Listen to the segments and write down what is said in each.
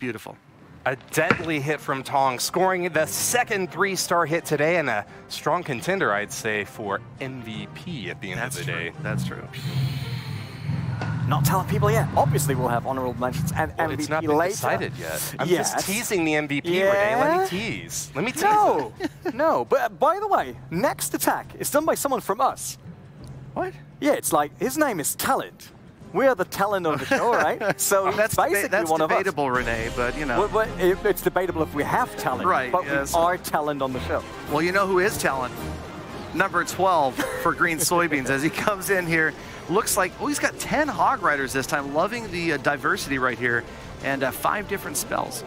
Beautiful. A deadly hit from Tong, scoring the second 3-star hit today, and a strong contender, I'd say, for MVP at the end of the day. That's true. Not telling people yet. Obviously, we'll have honorable mentions and MVP It's not been later. decided yet. I'm just teasing the MVP, Renee. Let me tease. Let me tease. No, no. But by the way, next attack is done by someone from us. What? Yeah, it's like his name is Talent. We are the talent of the show, right? So that's basically one debatable, of us. Renee, but you know. Well, it's debatable if we have talent, right? But Yes. we are talent on the show. Well, you know who is talent? Number 12 for Green Soybeans as he comes in here. Looks like, oh, he's got 10 Hog Riders this time. Loving the diversity right here, and 5 different spells.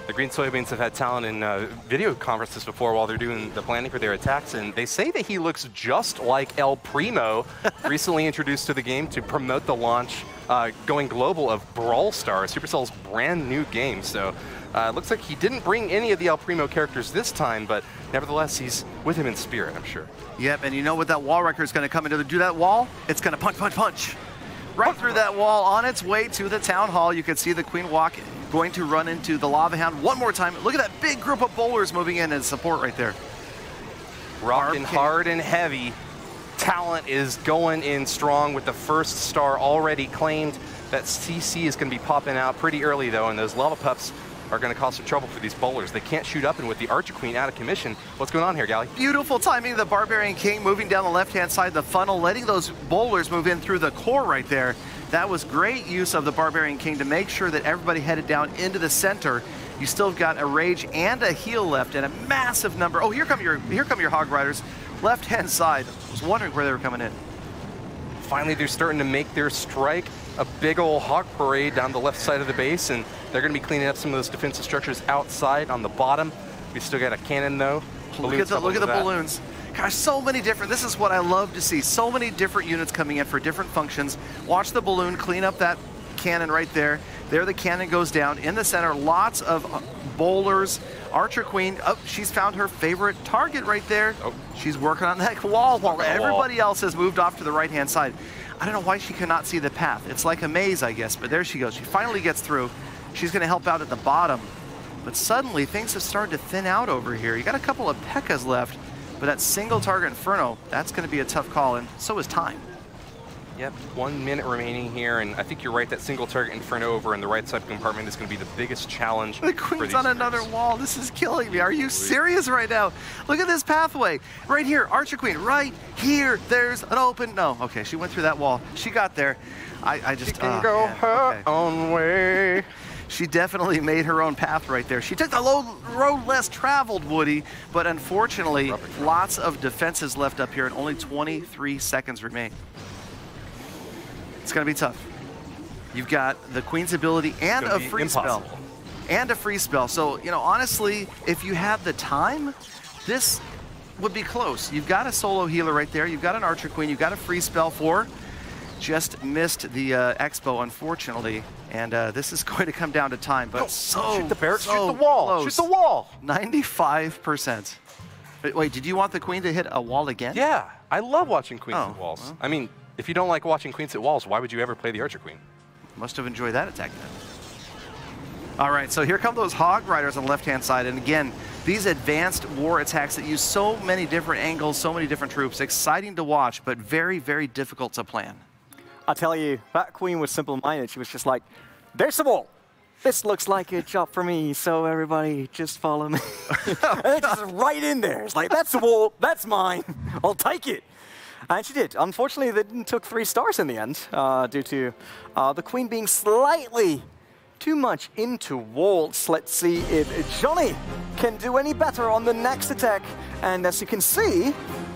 The Green Soybeans have had talent in video conferences before while they're doing the planning for their attacks, and they say that he looks just like El Primo, recently introduced to the game to promote the launch going global of Brawl Stars, Supercell's brand new game. So it looks like he didn't bring any of the El Primo characters this time, but nevertheless, he's with him in spirit, I'm sure. Yep, and you know what that wall wrecker is going to come into? Do that wall? It's going to punch, punch, punch. Right through that wall on its way to the town hall. You can see the Queen walk going to run into the Lava Hound one more time. Look at that big group of bowlers moving in as support right there. Rocking hard and heavy. Talent is going in strong with the first star already claimed. That CC is going to be popping out pretty early though, and those Lava Pups are going to cause some trouble for these bowlers. They can't shoot up, and with the Archer Queen out of commission, what's going on here, Gally? Beautiful timing. The Barbarian King moving down the left-hand side of the funnel, letting those bowlers move in through the core right there. That was great use of the Barbarian King to make sure that everybody headed down into the center. You still got a Rage and a Heal left, and a massive number. Oh, here come your Hog Riders, left-hand side. I was wondering where they were coming in. Finally, they're starting to make their strike. A big old Hog Parade down the left side of the base, and they're going to be cleaning up some of those defensive structures outside on the bottom. We still got a cannon, though. Look at the balloons. Gosh, so many different, this is what I love to see. So many different units coming in for different functions. Watch the balloon clean up that cannon right there. There the cannon goes down. In the center, lots of bowlers. Archer Queen, oh, she's found her favorite target right there. Oh. She's working on that wall while everybody else has moved off to the right-hand side. I don't know why she cannot see the path. It's like a maze, I guess, but there she goes. She finally gets through. She's going to help out at the bottom. But suddenly, things have started to thin out over here. You got a couple of P.E.K.K.A.s left, but that single target Inferno, that's going to be a tough call, and so is time. Yep, 1 minute remaining here, and I think you're right, that single target Inferno over in the right side compartment is going to be the biggest challenge. The Queen's on another wall. This is killing me. Are you serious right now? Look at this pathway. Right here, Archer Queen, right here. There's an open, no, okay, she went through that wall. She got there. I just, she can go her own way. She definitely made her own path right there. She took the road less traveled, Woody, but unfortunately, lots of defenses left up here and only 23 seconds remain. It's going to be tough. You've got the Queen's ability and a free spell. And a free spell. So, you know, honestly, if you have the time, this would be close. You've got a solo healer right there. You've got an Archer Queen. You've got a free spell for. Just missed the Expo, unfortunately. And this is going to come down to time. But shoot the barracks, so shoot the wall, close. shoot the wall. 95%. Wait, did you want the Queen to hit a wall again? Yeah, I love watching Queens at walls. Well. I mean, if you don't like watching Queens at walls, why would you ever play the Archer Queen? Must have enjoyed that attack then. All right, so here come those Hog Riders on the left-hand side. And again, these advanced war attacks that use so many different angles, so many different troops. Exciting to watch, but very, very difficult to plan. I tell you, that Queen was simple-minded. She was just like, there's the wall. This looks like a job for me, so everybody just follow me. And it's just right in there. It's like, that's the wall, that's mine. I'll take it. And she did. Unfortunately, they didn't took 3 stars in the end due to the Queen being slightly too much into walls. Let's see if Johnny can do any better on the next attack. And as you can see,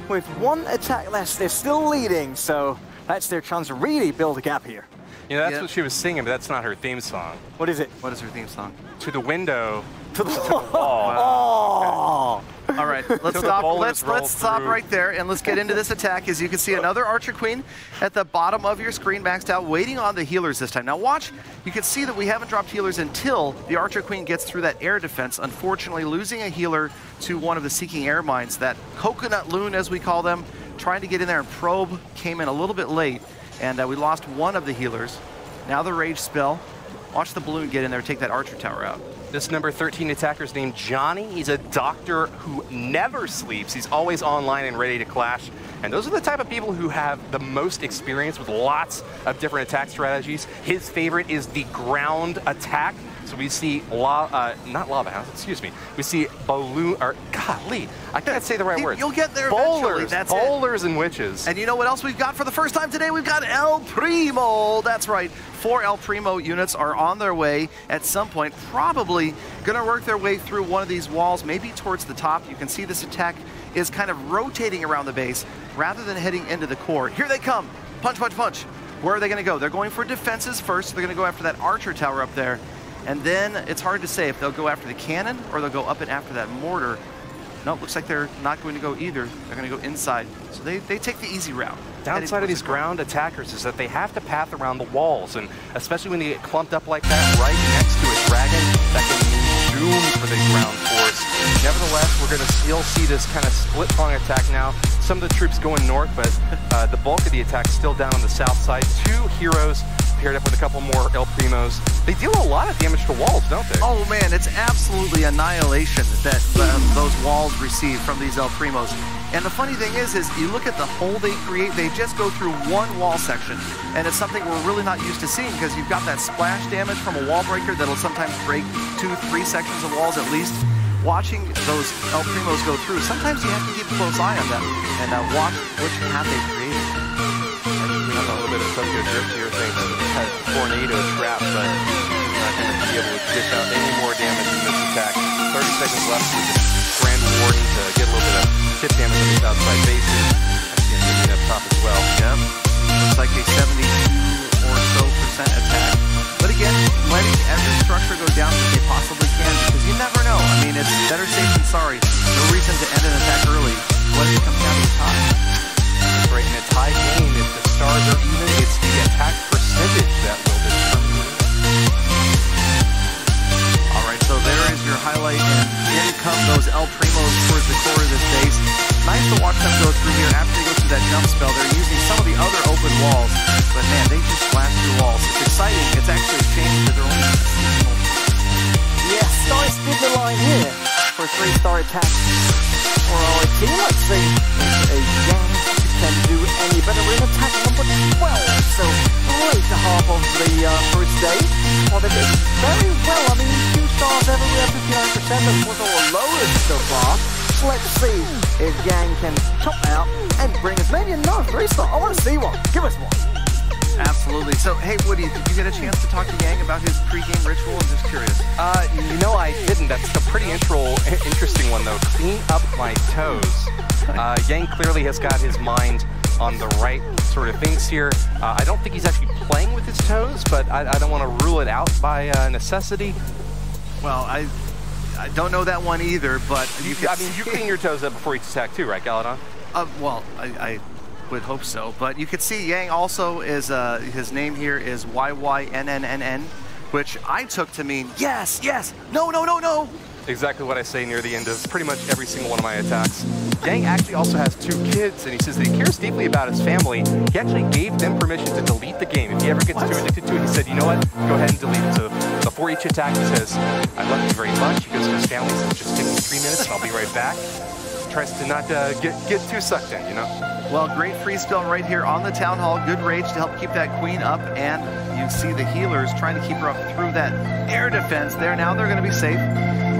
with 1 attack less, they're still leading. So that's their chance to really build a gap here. You know, that's what she was singing, but that's not her theme song. What is it? What is her theme song? To the window. To the wall. Oh. All right, let's stop. Let's stop right there and let's get into this attack. As you can see, another Archer Queen at the bottom of your screen, maxed out, waiting on the healers this time. Now watch, you can see that we haven't dropped healers until the Archer Queen gets through that air defense. Unfortunately, losing a healer to one of the Seeking Air Mines, that coconut loon, as we call them, trying to get in there and probe, came in a little bit late, and we lost one of the healers. Now the Rage spell. Watch the balloon get in there, take that archer tower out. This number 13 attacker is named Johnny. He's a doctor who never sleeps. He's always online and ready to clash. And those are the type of people who have the most experience with lots of different attack strategies. His favorite is the ground attack. So we see, not lava house, excuse me. We see balloon, or golly, I can't say the right word. You'll get there eventually, that's it. Bowlers and witches. And you know what else we've got for the first time today? We've got El Primo. That's right. 4 El Primo units are on their way at some point, probably going to work their way through one of these walls, maybe towards the top. You can see this attack is kind of rotating around the base rather than heading into the core. Here they come. Punch, punch, punch. Where are they going to go? They're going for defenses first. So they're going to go after that archer tower up there. And then it's hard to say if they'll go after the cannon or they'll go up and after that mortar. No, it looks like they're not going to go either. They're going to go inside. So they take the easy route. Downside of these ground attackers is that they have to path around the walls, and especially when they get clumped up like that right next to a dragon, that can mean doom for the ground force. Nevertheless, we're going to still see this kind of split-prong attack now. Some of the troops going north, but the bulk of the attack still down on the south side. 2 heroes paired up with a couple more El Primos. They deal a lot of damage to walls, don't they? Oh man, it's absolutely annihilation that those walls receive from these El Primos. And the funny thing is you look at the hole they create, they just go through one wall section. And it's something we're really not used to seeing because you've got that splash damage from a wall breaker that'll sometimes break 2-3 sections of walls at least. Watching those El Primos go through, sometimes you have to keep a close eye on them and watch which path they create. A little bit of Tokyo Drift here thanks to the tornado trap, but not going to be able to dish out any more damage in this attack. 30 seconds left with the Grand Warden to get a little bit of tip damage on these outside bases. Actually, up top as well. Yep. Looks like a 72 or so % attack. But again, letting every structure go down as they possibly can, because you never know. I mean, it's better safe than sorry. No reason to end an attack early. What if it comes down to the tie? Right, in a tie game, if the stars are even, it's the attack percentage that will determine. All right, so there is your highlight, and in come those El Primos towards the core of this base. Nice to watch them go through here. After they go through that jump spell, they're using some of the other open walls, but man, they just blast through walls. It's exciting. It's actually a change to their own seasonal. Yes, nice bigger line here for a 3-star attack for our team. Let's see if a gang can do any better. We're in attack number 12, so late half of the first day. Well, they did very well. I mean, 2 stars everywhere, 59%. That was our lowest so far. Let's see if Yang can top out and bring us maybe another 3-star. I want to see one. Give us one. Absolutely. So, hey, Woody, did you get a chance to talk to Yang about his pre-game ritual? I'm just curious. No, I didn't. That's a pretty interesting one, though. Clean up my toes. Yang clearly has got his mind on the right sort of things here. I don't think he's actually playing with his toes, but I don't want to rule it out by necessity. Well, I don't know that one either, but you clean your toes up before each attack too, right, Galadon? Well, I would hope so, but you could see Yang also is his name here is YYNNNN, which I took to mean yes, yes, no, no, no, no. Exactly what I say near the end of pretty much every single one of my attacks. Yang actually also has 2 kids, and he says that he cares deeply about his family. He actually gave them permission to delete the game. If he ever gets too addicted to it, he said, you know what, go ahead and delete it. So before each attack, he says, I love you very much. He goes to his family, says, just give me 3 minutes and I'll be right back. Tries to not get too sucked in, you know? Well, great free spell right here on the Town Hall. Good rage to help keep that queen up, and you see the healers trying to keep her up through that air defense there. Now they're going to be safe.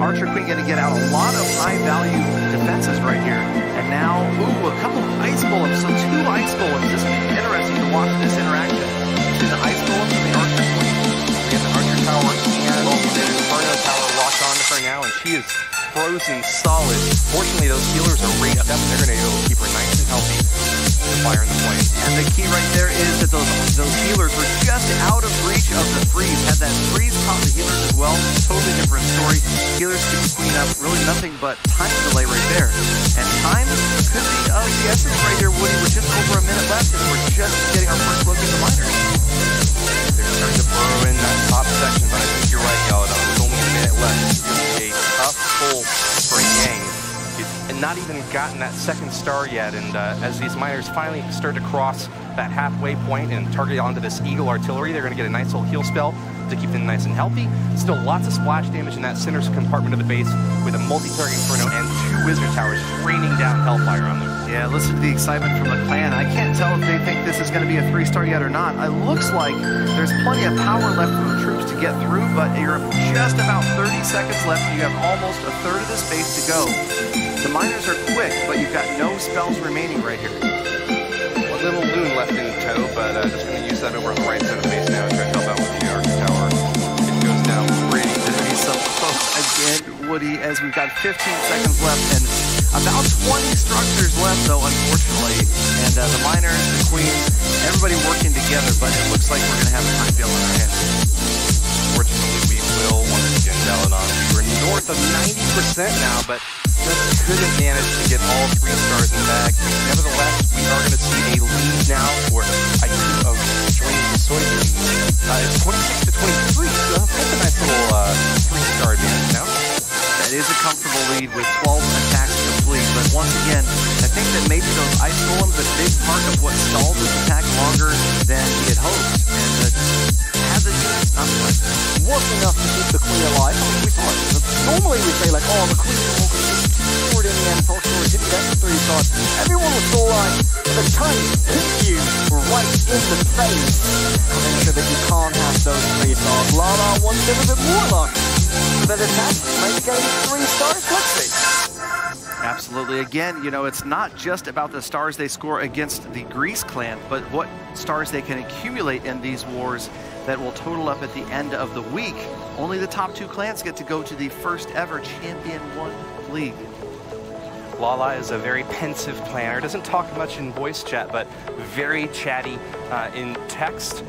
Archer Queen going to get out a lot of high-value defenses right here. And now, ooh, a couple of ice golems. So 2 ice golems. This will be interesting to watch this interaction. See the ice golems and the Archer Queen. We have the Archer Tower and the Inferno Tower locked onto her now, and she is frozen solid. Fortunately, those healers are right up. They're going to be able to keep her nice and healthy. The fire in the flame. And the key right there is that those healers were just out of reach of the freeze. Had that freeze caught the healers as well, totally different story. Healers keep the queen up, really nothing but time delay right there. And time could be of the essence right here, Woody, with just over a minute left, and we're just getting our first look at the miners. They're starting to burrow in that top section, but I think you're right, Galadon. There's only a minute left. It's going to be a tough pull for Yang. And not even gotten that 2nd star yet, and as these miners finally start to cross that halfway point and target onto this Eagle artillery, they're going to get a nice little heal spell. to keep them nice and healthy. Still lots of splash damage in that center compartment of the base with a multi-target Inferno and 2 Wizard Towers raining down Hellfire on them. Yeah, listen to the excitement from the clan. I can't tell if they think this is going to be a 3-star yet or not. It looks like there's plenty of power left for the troops to get through, but you're just about 30 seconds left. You have almost a third of the space to go. The miners are quick, but you've got no spells remaining right here. One little loon left in tow, but just going to use that over on the right side of the base now to try to help out with the Arc Tower. It goes down pretty easy. So close again, Woody, as we've got 15 seconds left and about 20 structures left, though, unfortunately. And the miners, the queen, everybody working together, but it looks like we're going to have a pretty deal in our hands. Fortunately, we will once again dial it on. We're north of 90% now, but just couldn't manage to get all 3 stars in the bag. Nevertheless, we are going to see a lead now for a team of joining the soybeans. It's 26 to 23, so that's a nice little 3-star advantage now. That is a comfortable lead with 12 attacks complete, but once again, I think that maybe those ice golems, a big part of what stalled this attack longer than he had hoped, and has a unit not quite. Wasn't enough to keep the queen alive. I mean, we thought, normally we say like, oh, the queen will forward in the end, Tolkien didn't get the 3 stars. Everyone was still like, but the time hit you right in the face. Make sure that you can't have those 3 stars. Lala wants a little bit more luck. That attack might gain 3 stars. Let's see. Absolutely. Again, you know, it's not just about the stars they score against the Grease clan, but what stars they can accumulate in these wars that will total up at the end of the week. Only the top 2 clans get to go to the first ever Champion 1 League. Lala is a very pensive player. Doesn't talk much in voice chat, but very chatty in text,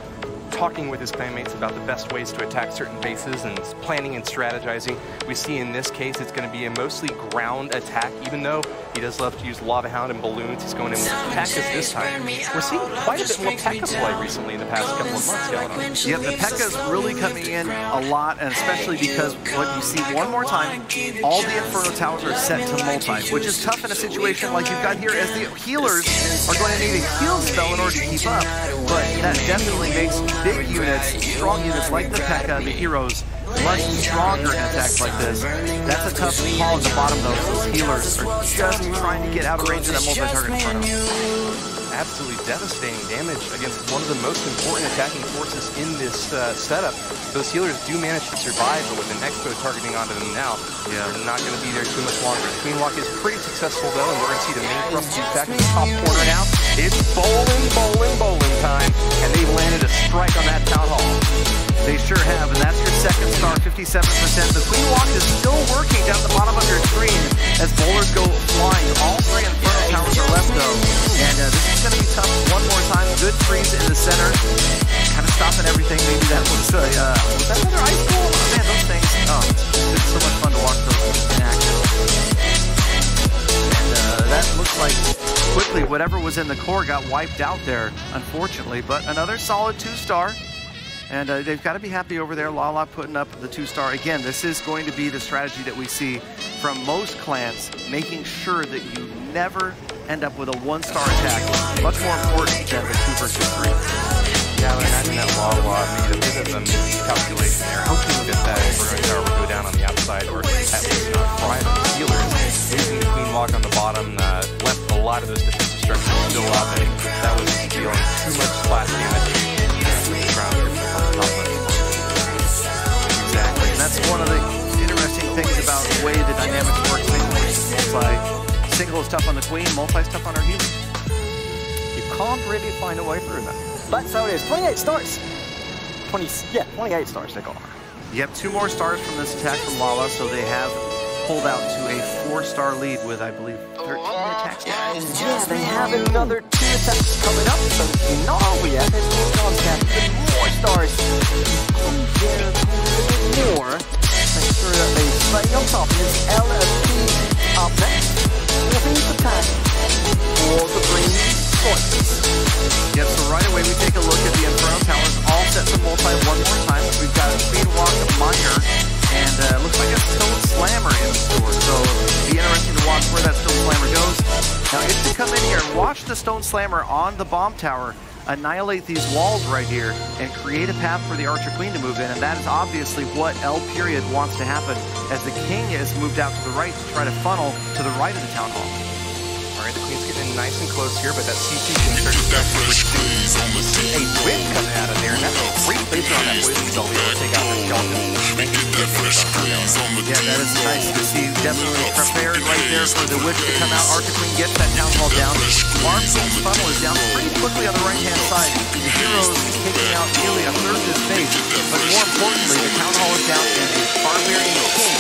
talking with his clanmates about the best ways to attack certain bases and planning and strategizing. We see in this case it's going to be a mostly ground attack, even though he does love to use Lava Hound and balloons. He's going in with P.E.K.K.A.s this time. We're seeing quite a bit more P.E.K.K.A play recently in the past couple of months going on. Yeah, the P.E.K.K.A's really coming in a lot, and especially because what you see one more time, all the Inferno Towers are set to multi, which is tough in a situation like you've got here, as the healers are going to need a heal spell in order to keep up, but that definitely makes big units, strong units like the P.E.K.K.A, the heroes, much stronger in attacks like this. That's a tough call at the bottom, though. Those healers are just trying to get out of range of that multi-target Inferno. Absolutely devastating damage against one of the most important attacking forces in this setup. Those healers do manage to survive, but with an Expo targeting onto them now, they're not going to be there too much longer. The Queen Walk is pretty successful, though, and we're going to see the main thrust back in the top corner now. It's bowling time, and they've landed a strike on that Town Hall. They sure have, and that's your second star, 57%. The Queen Walk is still working down at the bottom of your screen as bowlers go flying. All 3 Inferno Towers are left, though, and this is going to be tough one more time. Good freeze in the center, kind of stopping everything. Maybe that was that another ice ball? Oh, man, those things, it's so much fun to watch those in action. And that looks like quickly whatever was in the core got wiped out there, unfortunately, but another solid 2-star. And they've got to be happy over there. Lala putting up the 2-star. Again, this is going to be the strategy that we see from most clans, making sure that you never end up with a 1-star attack. Much more important than the 2 versus 3. Yeah, I would imagine that Lala made a bit of a miscalculation there, hoping that that Inferno Tower would go down on the outside, or at least not fry the healers. Using the Queen Walk on the bottom left a lot of those defensive structures still up, and that was dealing too much splash damage. Exactly, and that's one of the interesting things about the way the dynamics work. Single is tough on the Queen, multi is tough on our healers. You can't really find a way through that. That's how it is. 28 stars. 28 stars they got. You have 2 more stars from this attack from Lala, so they have pulled out to a 4-star lead with, I believe, 13 attacks. Yeah, they have another 2 attacks coming up, so it's not over yet. There's more stars. More. Make sure that they stay on top. It's LFP up next. Northeast attack for the green choices. Yep, so right away we take a look at the Inferno Towers, all set to multi one more time. We've got a Queen Walk Miner, and looks like a Stone Slammer in the store. So it'll be interesting to watch where that Stone Slammer goes. Now, if you come in here and watch the Stone Slammer on the bomb tower, annihilate these walls right here and create a path for the Archer Queen to move in, and that is obviously what L period wants to happen, as the King is moved out to the right to try to funnel to the right of the Town Hall. All right, the Queen's getting in nice and close here, but that CC can start to a whip coming out of there, and that's a great placement on that poison spell to take out the skeleton. Yeah, that is nice to see. Definitely prepared right there for the witch to come out. Archer Queen gets that Town Hall down. Armstrong's funnel is down pretty quickly on the right-hand side. The heroes taking out nearly a third of his base, but more importantly, the Town Hall is down, and a Barbarian King,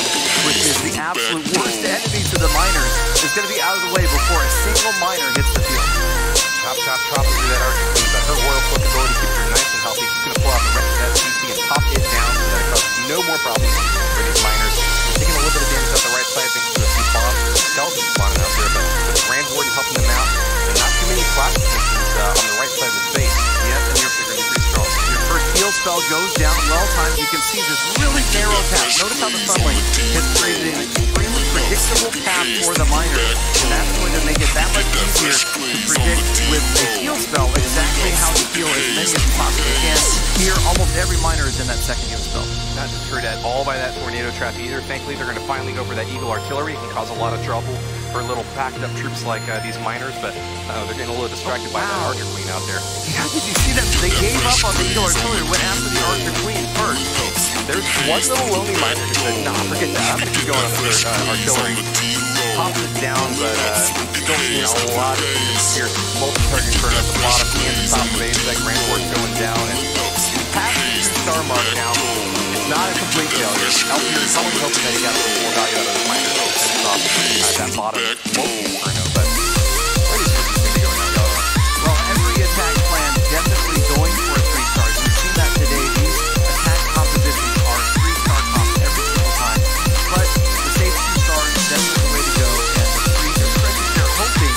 which is the absolute worst enemy to the miners, is going to be out of the way before a single miner hits the field. Chop, chop, chop through that Archer Queen, but her Royal Flush ability keeps her nice and healthy. She's going to pull out the rest of that CC and pop it down so that it causes no more problems for these miners. Taking a little bit of damage out the right side thanks to a few bombs. Skeletons spawning out there, but with the Grand Warden helping them out, and not too many flash positions on the right side of the space. Yep, and you're figuring pretty strong. Your first heal spell goes down well timed. You can see this really narrow path. Notice how the funneling has created an extremely predictable path for the miners, and that's going to make it that much easier to predict with a heal spell exactly how to heal as many as you possibly can. Here, almost every miner is in that second heal spell. Not deterred at all by that tornado trap either. Thankfully, they're going to finally go for that Eagle Artillery. It can cause a lot of trouble for little packed up troops like these miners, but they're getting a little distracted by that Archer Queen out there. Yeah, did you see that? They gave up on the Eagle Artillery, went after the Archer Queen first. There's one little lonely miner who said, nah, forget that. I'm going to keep going after artillery. Pops it down, but still seeing a lot of here. Multi-target burn at the bottom and the top of the that Grand Warden going down, and past the star mark now. It's not a complete failure. Elfir is always hoping that he got a little more value out of his miner to finish off that bottom multi-inferno, but where do you think he's going to go now? Well, every attack plan definitely going for a 3-star. We've seen that today. These attack compositions are 3-star comps every single time, but the safe 2-star is definitely the way to go, and the 3s are stretching. They're hoping,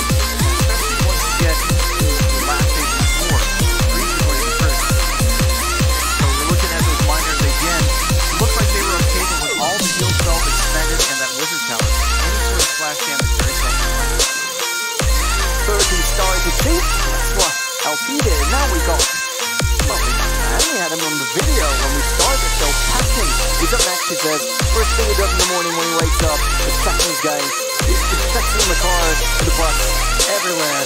especially once you get to the last stage of 4, 3s are going to be critical. So we're looking at those miners again. Looks like they were okay, but with all the heal spells expended and that wizard tower, any sort of splash damage very tough to find. 13 stars to see. That's what LP did. Now we got lovely man. We had him on the video when we started the show. Packing. He's up next. He says, first thing he does in the morning when he wakes up is checking his game. He's checking the cars, the bus, everywhere.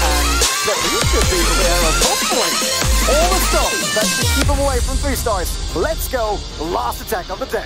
And so he should be there at top point. All the stuff that should keep him away from 3 stars. Let's go. Last attack of the day.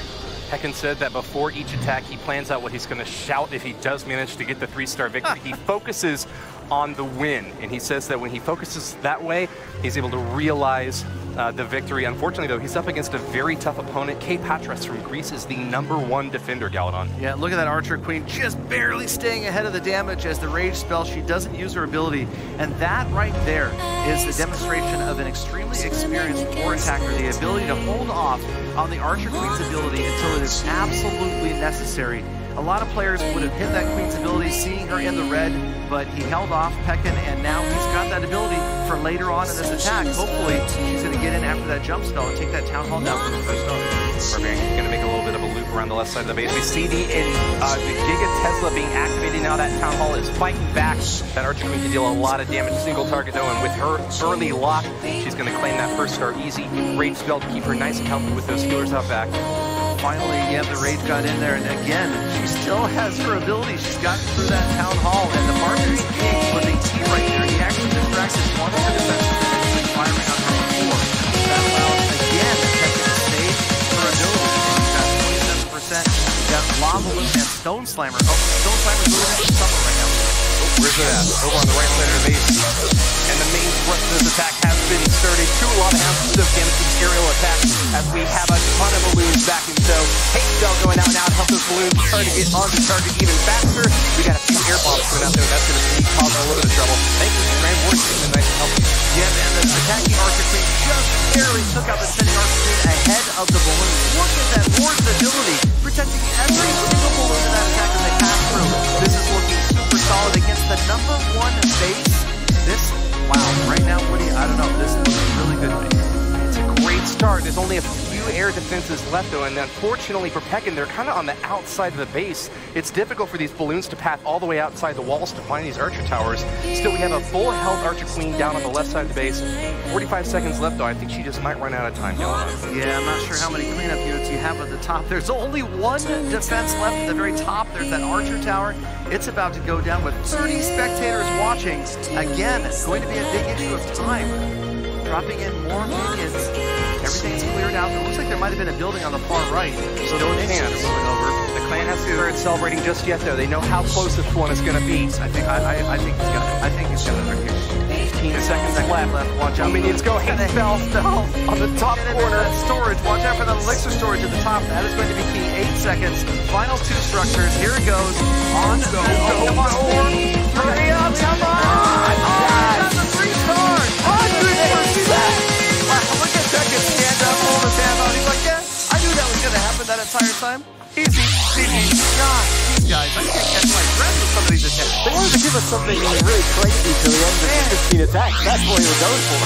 Tekken said that before each attack, he plans out what he's going to shout if he does manage to get the 3-star victory. He focuses on the win, and he says that when he focuses that way, he's able to realize the victory. Unfortunately, though, he's up against a very tough opponent. Kay Patras from Greece is the #1 defender, Galadon. Yeah, look at that Archer Queen just barely staying ahead of the damage as the rage spell. She doesn't use her ability, and that right there is the demonstration of an extremely experienced war attacker, the ability to hold off on the Archer Queen's ability until it is absolutely necessary. A lot of players would have hit that Queen's ability, seeing her in the red, but he held off Pekin, and now he's got that ability for later on in this attack. Hopefully, he's going to get in after that jump spell and take that Town Hall down for the first star. Barbarian's going to make a little bit of a loop around the left side of the base. We see the Giga Tesla being activated now. That Town Hall is fighting back. That Archer Queen can deal a lot of damage. Single target though, and with her early lock, she's going to claim that first star easy. Rage spell to keep her nice and healthy with those healers out back. Finally, yeah, the rage got in there, and again, she still has her ability. She's gotten through that Town Hall, and the Barbarian King was a key right there. He actually distracted one of the defensive and firing on her before. That allowed, again, Tekken to save her ability. She's got 27%. She's got Lava Loon and Stone Slammer. Oh, Stone Slammer's moving into summer right now. Where's it at? Over on the right side of the base. And the main thrust of this attack has been started. 2 a lot of ounces of damage to the aerial attack as we have a ton of balloons back in tow. Hate spell going out now to help those balloons try to get onto target even faster. We got a few air bombs coming out there. That's going to cause a little bit of trouble. Thankfully, the Grand Warden is nice and healthy. Yeah, and the attacking Archer Queen just barely took out the sending Archer Queen ahead of the balloon. Look at that Warden's ability, protecting every single balloon in that attack as they pass through. This is looking super solid against the #1 base. This, wow, right now, Woody, I don't know, this looks really good to me. It's a great start. There's only a few air defenses left, though, and unfortunately for Pekin, they're kind of on the outside of the base. It's difficult for these balloons to path all the way outside the walls to find these archer towers. Still, we have a full health Archer Queen down on the left side of the base. 45 seconds left, though. I think she just might run out of time, Dylan. Yeah, I'm not sure how many cleanup units you have at the top. There's only one defense left at the very top. There's that archer tower. It's about to go down with 30 spectators watching. Again, it's going to be a big issue of time. Dropping in more minions. Everything's cleared out. It looks like there might have been a building on the far right. So Still a chance. Over. The clan hasn't started celebrating just yet, though. They know how close this one is going to be. I think he's got it. I think he's got it right here. 15 seconds left. Watch out. Minions go ahead and fell on the top corner. Storage. Watch out for the elixir storage at the top. That is going to be key. 8 seconds. Final 2 structures. Here it goes. On. Go. Come on. 4. Hurry up. Come on. That's the 3 stars. 100%. Wow, look at Beckett stand up, hold his hand out. He's like, yeah, I knew that was going to happen that entire time. Easy. God, these guys, I can't catch my breath with some of these attacks. They wanted to give us something really crazy to the end of the 15 attacks. That's what we were going for.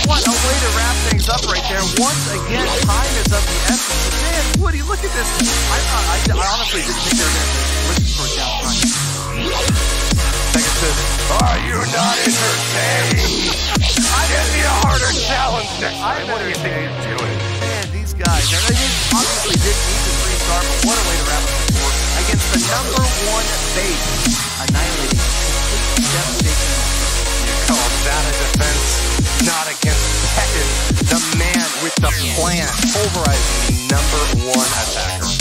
What a way to wrap things up right there. Once again, time is of the essence. Man, Woody, look at this. I honestly didn't think they were going to listen for a down time. Beckett says, are you not entertained? Give me a harder challenge next time. What do you think you're doing? Man, these guys, and they obviously didn't need the 3-star, but what a way to wrap up the sport against the #1 base, annihilating complete devastation. You call that a defense? Not against Pekin, the man with the plan, pulverizing the #1 attacker. #1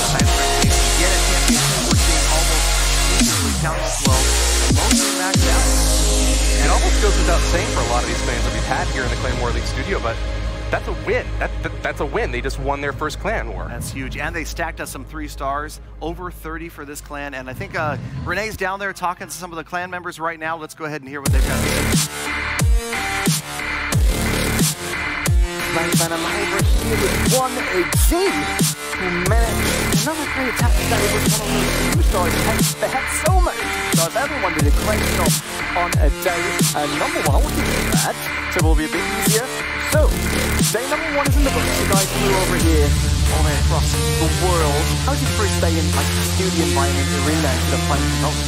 attacker. Yet a championship, we're seeing almost easily counted slow, mostly maxed out. It almost goes without saying for a lot of these clans that we've had here in the Clan War League studio, but that's a win. That's a win. They just won their first clan war. That's huge. And they stacked us some 3 stars, over 30 for this clan. And I think Renee's down there talking to some of the clan members right now. Let's go ahead and hear what they've got to say. One G who managed another great attack today with one of those 2 stars. They had so many stars. Everyone did a great job on a day #1. I will give you that. So it will be a bit easier. So, day #1 is in the books. You guys flew over here, all the way across the world. How did you first stay in like the studio environment arena instead of playing from home?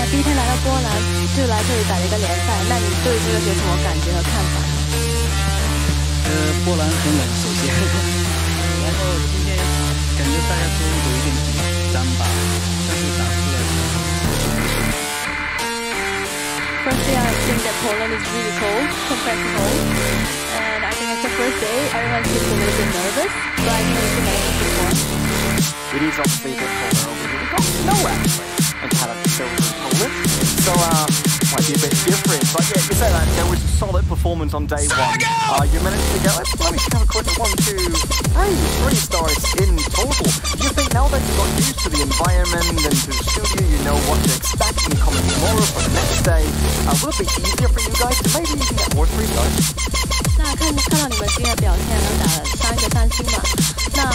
第一天来到波兰，就来这里打了一个联赛。那你对这个有什么感觉和看法呢？波兰很冷，首先，然后今天感觉大家都有一点紧张吧，但是打出来。Firstly, I think that Poland is really cold compared to home, and I think it's the first day. Everyone seems a little bit nervous, but I think we can manage to perform. It is obviously a bit colder over here. We've got snow actually, and Canada still in Poland, so might be a bit different. But yeah, you say that there was a solid performance on day 1. You managed to get, let me have a quick 3 stars in total. Do you think now that you got used to the environment and to the studio, you know what to expect when you come in tomorrow for the next day, will it be easier for you guys to maybe even get more 3 stars? 那看到你们今天的表现，能打了3个3星嘛？那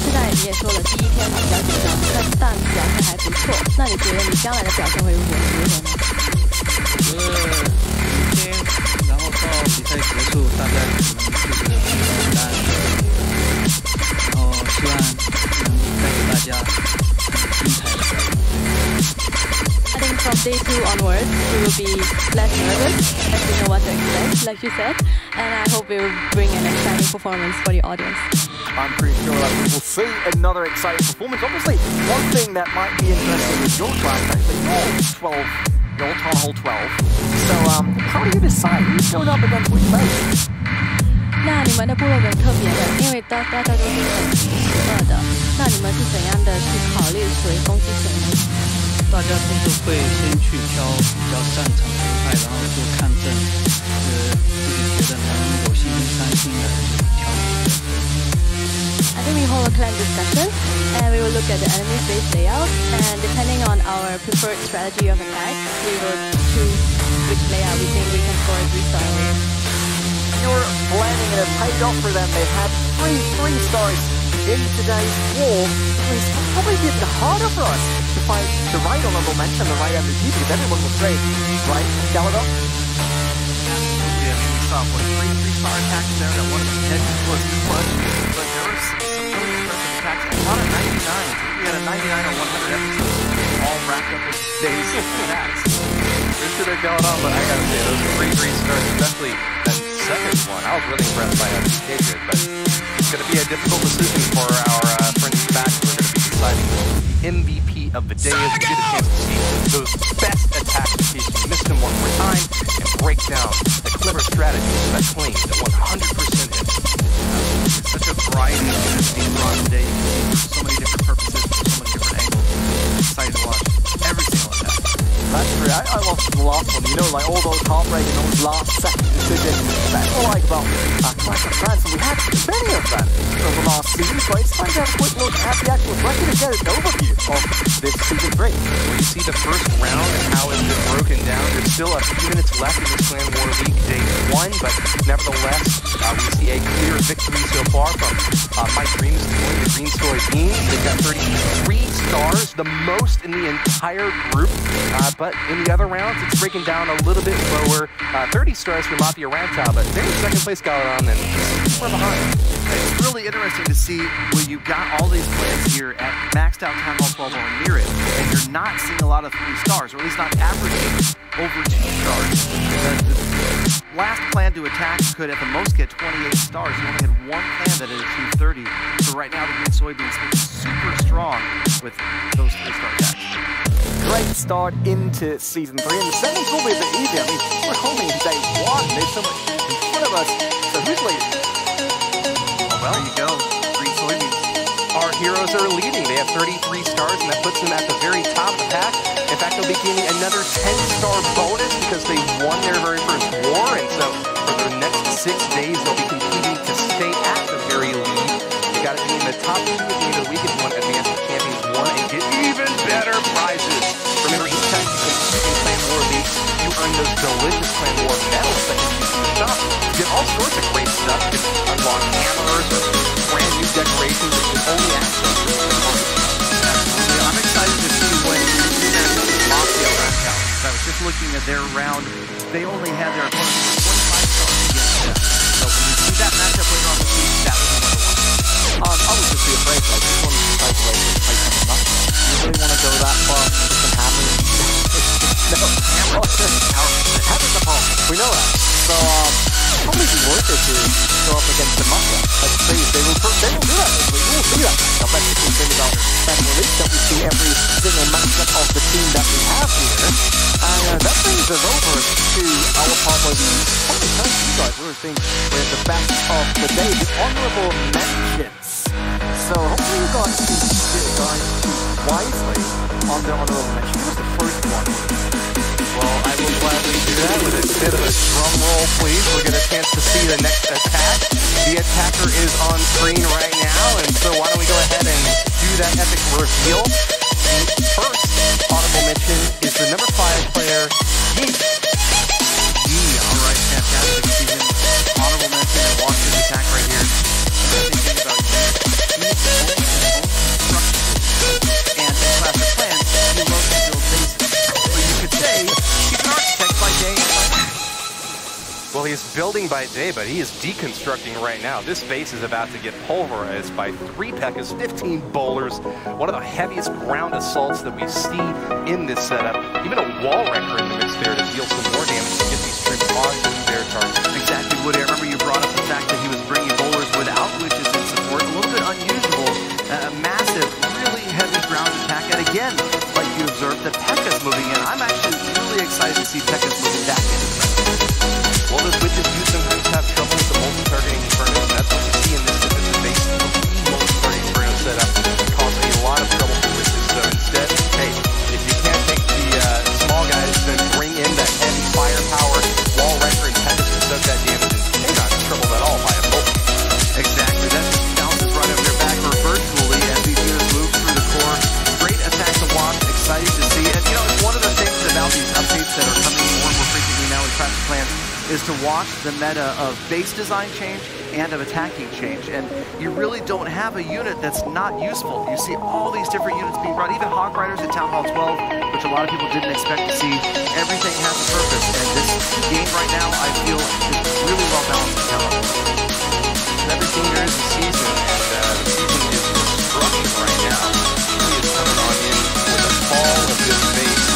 现在你也说了，第一天比较紧张，但表现还不错。那你觉得你将来的表现会如何呢？我觉得今天，然后到比赛结束，大家可能这个简单，然后希望能带给大家很精彩的表演。I think from day 2 onwards, we will be less nervous as we know what to expect, like you said, and I hope we will bring an exciting performance for the audience. I'm pretty sure that we will see another exciting performance. Obviously, one thing that might be interesting is your class, actually, your Town Hall 12. So, how do you decide who's going up against which base? 那你们的部落很特别的，因为大家都是很12的，那你们是怎样的去考虑谁攻击谁呢？大家都是会先去挑比较擅长的派，然后做看阵，自己觉得能有信心3星的就挑。I think we hold a clan discussion, and we will look at the enemy's base layout, and depending on our preferred strategy of attack, we will choose which layout we think we can score a 3-star with. Your planning and it paid off for them. They've had 3 stars in today's war. It's probably a bit harder for us to find the right honorable mention, the right MVP, because everyone was great, right, Gallagher? Yeah, off with 3 3-star attacks there. That one of the edges was too much, but there were some really impressive attacks. A lot of 99s. I think we had a 99 on 100 episodes, all wrapped up with days of attacks. There's shit going on, but I gotta say, those 3 3-stars, especially that second one, I was really impressed by how he did, but it's gonna be a difficult decision for our friends back. We're gonna be deciding the MVP of the day as we get a chance to see those best attacks in case you missed them one more time and break down the clever strategies that claim the 100% hit. It's such a variety of units being run today. You can see for so many different purposes, for so many different angles. It's exciting to watch every single attack. That's true. I lost the last one. You know, like all those heartbreaking, those last second decisions. That's all I like about Clash of Clans. And we had many of them over the last season. So it's time to have a quick look at the actual record and get an overview of this season 3. When you see the first round and how it's been broken down, there's still a few minutes left in this Clan War League Day 1, but nevertheless, we see a clear victory so far from My Dreams doing the Green Soybeans. They've got 33 stars, the most in the entire group. But in the other rounds, it's breaking down a little bit lower. 30 stars for Mafia Rantau, but they're in second place Galadon and we're behind. It's really interesting to see when you got all these clans here at maxed out Town Hall 12 or near it, and you're not seeing a lot of 3 stars, or at least not averaging over 2 stars. The last clan to attack could at the most get 28 stars. You only had one clan that had achieved 30. So right now the Green Soybeans look super strong with those 3-star attacks. Great start into season 3, and the settings will be a bit easier. I mean, we're only in day 1. There's so much in front of us. So who's leading? Well, there you go. Green Soybeans. Our heroes are leading. They have 33 stars, and that puts them at the very top of the pack. In fact, they'll be getting another 10-star bonus because they won their very first war, and so for their next 6 days, they'll be competing to stay at the very lead. You got to be in the top 2 at the end of the week if you want to advance to Champions 1 and get even better prizes. Remember, each time you compete in Clan War League, you earn those delicious Clan War medals that you use in the shop. You get all sorts of great stuff. You can unlock hammers or brand new decorations that you can only access in the market. Absolutely. I'm excited to see when you do that with Mafia Rantau. I was just looking at their round. They only had their opponents 25 stars against them. So when you see that matchup later on this week, that would be one to watch. I would just be afraid, like, this one's like to play something up. You really want to go that far with some hammers? No. Hammers are home. We know that. So, probably be worth it to go up against the Mafia. Let's see if they will do that this week. We'll see that. Now, that's the cool thing about Clan War League, that we see every single matchup of the team that we have here. And that brings us over to our part where we probably tell you guys what we think we're the best of the day, the honorable mentions. So hopefully you guys choose wisely on the honorable mention. Give us the first one. Well, I will gladly do that with a bit of a drum roll, please. We'll get a chance to see the next attack. The attacker is on screen right now, and so why don't we go ahead and do that epic reveal. The first honorable mention is the number 5 player, Yeet. All right, fantastic to see him. Honorable mention and watch his attack right here. Thinking about Yeet. He owns his own construction. And in Clash of Clans, he loves to build bases. So you could say he's an architect by day and by night. Well, he's building by day, but he is deconstructing right now. This base is about to get pulverized by 3 P.E.K.K.A.s, 15 bowlers, one of the heaviest ground assaults that we see in this setup. Even a wall wrecker in the mix there to deal some more damage to get these troops onto their targets. Exactly, Woody. I remember you brought up the fact that he was bringing bowlers without glitches in support. A little bit unusual. A massive, really heavy ground attack. And again, like you observed, the P.E.K.K.A.s moving in. I'm actually really excited to see P.E.K.K.A.s moving back in. Well, those witches do sometimes have trouble with the multi-targeting infernos, and that's what we see in this defensive base. The multi-targeting inferno setup cause a lot of trouble for witches. So instead, hey, if you can't take the small guys, then bring in that heavy firepower, wall wrecker, and P.E.K.K.A.s to soak that damage, and they're not troubled at all by a bolt. Exactly. That just bounces right up their back or virtually as these units move through the core. Great attack to watch. Exciting to see. And, you know, it's one of the things about these updates that are coming more and more frequently now in Clash of Clans is to watch the meta of base design change and of attacking change. And you really don't have a unit that's not useful. You see all these different units being brought, even Hawk Riders at Town Hall 12, which a lot of people didn't expect to see. everything has a purpose, and this game right now, I feel, is really well balanced and balanced. Everything there is a season, and the season is construction right now. He is coming on in with the fall of this base,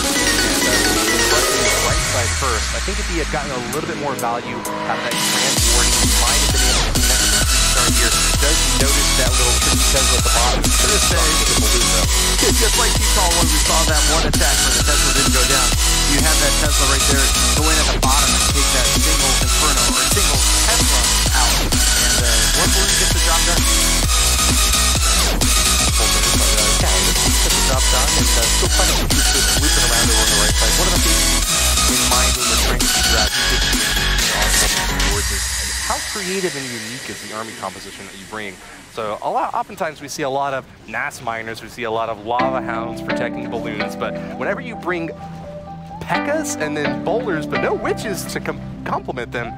and constructing the right side first. I think if he had gotten a little bit more value out of that Grand Warden, he might have been able to connect the restart here. Does notice that little tricky Tesla at the bottom. He's going to say with the balloon, though. Just like you saw when we saw that one attack where the Tesla didn't go down. You have that Tesla right there go in at the bottom and take that single Inferno or single Tesla out. And one balloon gets the job done. Gets the job done, and still trying to keep this looping around over on the right side. One of the things in mind when we're trying to figure out who gets how creative and unique is the army composition that you bring. So oftentimes we see a lot of NAS miners, we see a lot of lava hounds protecting balloons, but whenever you bring P.E.K.K.A.s and then bowlers, but no witches to complement them,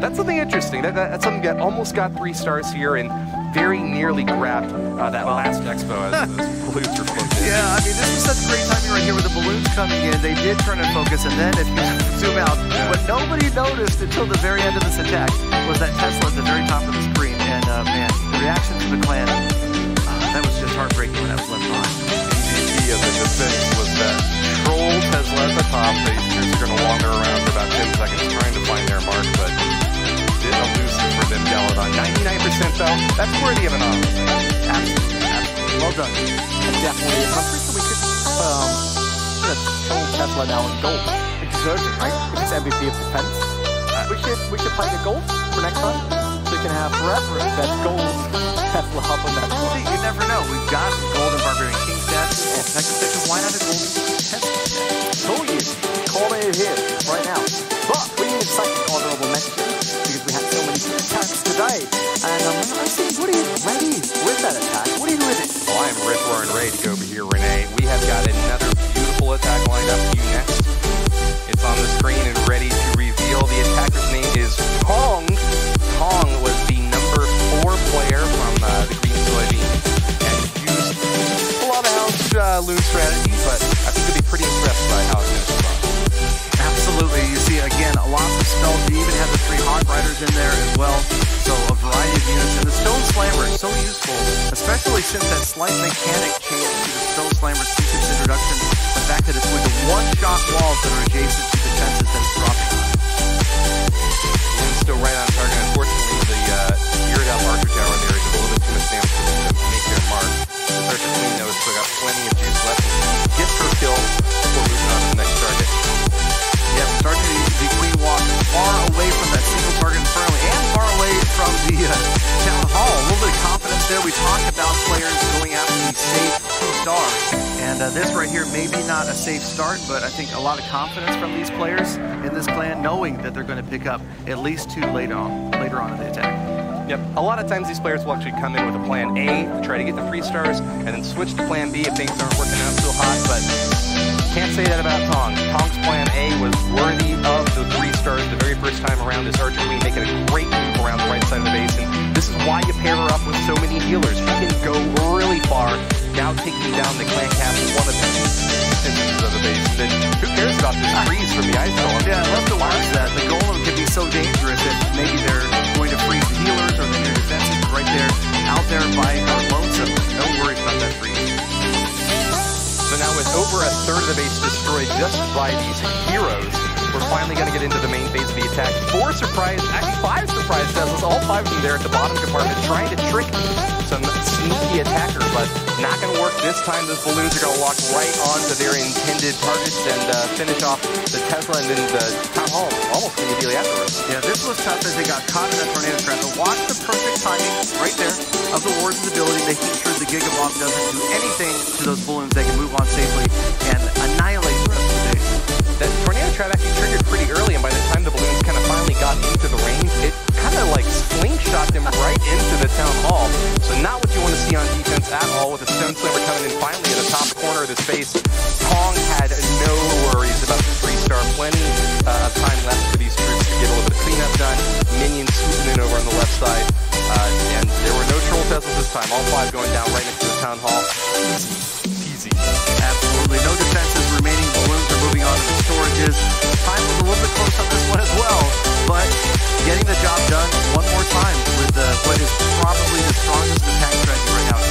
that's something interesting. That's something that almost got 3 stars here and very nearly grabbed that last expo as those balloons were floating. Yeah, I mean, this was such great timing right here with the balloons coming in. They did turn and focus, and then if you zoom out, what nobody noticed until the very end of this attack was that Tesla at the very top of the screen. And man, the reaction to the clan, that was just heartbreaking when that was left behind. MVP of the defense was that troll Tesla at the top. They just are going to wander around for about 10 seconds trying to find their mark, but didn't elusive for them. Galadon 99% though. That's worthy of an honor. Absolutely, absolutely. Well done. Definitely. I'm pretty sure we could troll Tesla now in gold. Exertion, right? If it's MVP of defense. We should play the gold for next time. So we can have forever that gold Tesla hub on that one. You never know. We've got golden Barbarian King stats and P.E.K.K.A. Why not a golden Tesla? Told you. Call it here, right now. But we need a second honorable mention because we had so many good attacks today. And I see Woody ready with that attack. Woody, who is it? Well, I'm roaring ready to go over here, Renee. We have got another beautiful attack lined up for you next. It's on the screen and ready to reveal. The attacker's name is Tong. Tong was the number 4 player from the Green Soybean and used a lot of house loon strategy, but I think you'll be pretty impressed by how it's finished off. Absolutely. You see, again, lots of spells. You even have the 3 Hog Riders in there as well. So a variety of units. And the Stone Slammer is so useful, especially since that slight mechanic change to the Stone Slammer since its introduction. The fact that it's with the one-shot walls that are adjacent to the fences that it's dropping on. Balloon's still right on target. Unfortunately, the Iridal Archer Tower in there is a little bit too much damage for them to make their mark. The Searcher Queen, though, has still got plenty of juice left and gets her kill before moving on to the next target. Yeah, starting the Queen walk far away from that single target Inferno and far away from the Town Hall. A little bit of confidence there. We talked about players going after the safe 2-star. And this right here, maybe not a safe start, but I think a lot of confidence from these players in this clan, knowing that they're going to pick up at least 2 later on in the attack. Yep. A lot of times these players will actually come in with a plan A to try to get the 3 stars and then switch to plan B if things aren't working out so hot, but can't say that about Tong. Tong's plan A was worthy of the 3 stars the very first time around. This Archer Queen making a great move around the right side of the base, and this is why you pair her up with so many healers. She can go really far, now taking down the clan cap, one of the defenses of the base. Then who cares about this freeze from the ice golem? Yeah, I love to watch that. The golem can be so dangerous that maybe they're going to freeze the healers or the defenses right there, out there by her lonesome. No worries about that freeze. So now with over a third of the base destroyed just by these heroes, we're finally going to get into the main phase of the attack. 4 surprise, actually 5 surprise Teslas, all 5 of them there at the bottom compartment, trying to trick some sneaky attacker, but not going to work this time. Those balloons are going to lock right onto their intended targets and finish off the Tesla and then the Town Hall almost immediately afterwards. Yeah, this was tough as they got caught in that tornado trap. But watch the perfect timing right there of the Warden's ability, making sure the Gigabomb doesn't do anything to those balloons. They can move on safely and annihilate the rest of the base. That tornado trap actually triggered pretty early, and by the time the balloons kind of finally got into the range, it kind of like slingshot them right into the Town Hall. So not what you want to see on defense at all, with the Stone Slammer coming in finally at the top corner of the space. Tong had no worries about the 3-star. Plenty of time left for these troops to get a little bit of cleanup done. Minions swooping in over on the left side. And there were no troll Teslas this time. All 5 going down right into the Town Hall. Easy peasy. Absolutely. No defenses remaining. Balloons are moving moving on to the storages. Time was a little bit close on this one as well, but getting the job done one more time with what is probably the strongest attack strategy right now.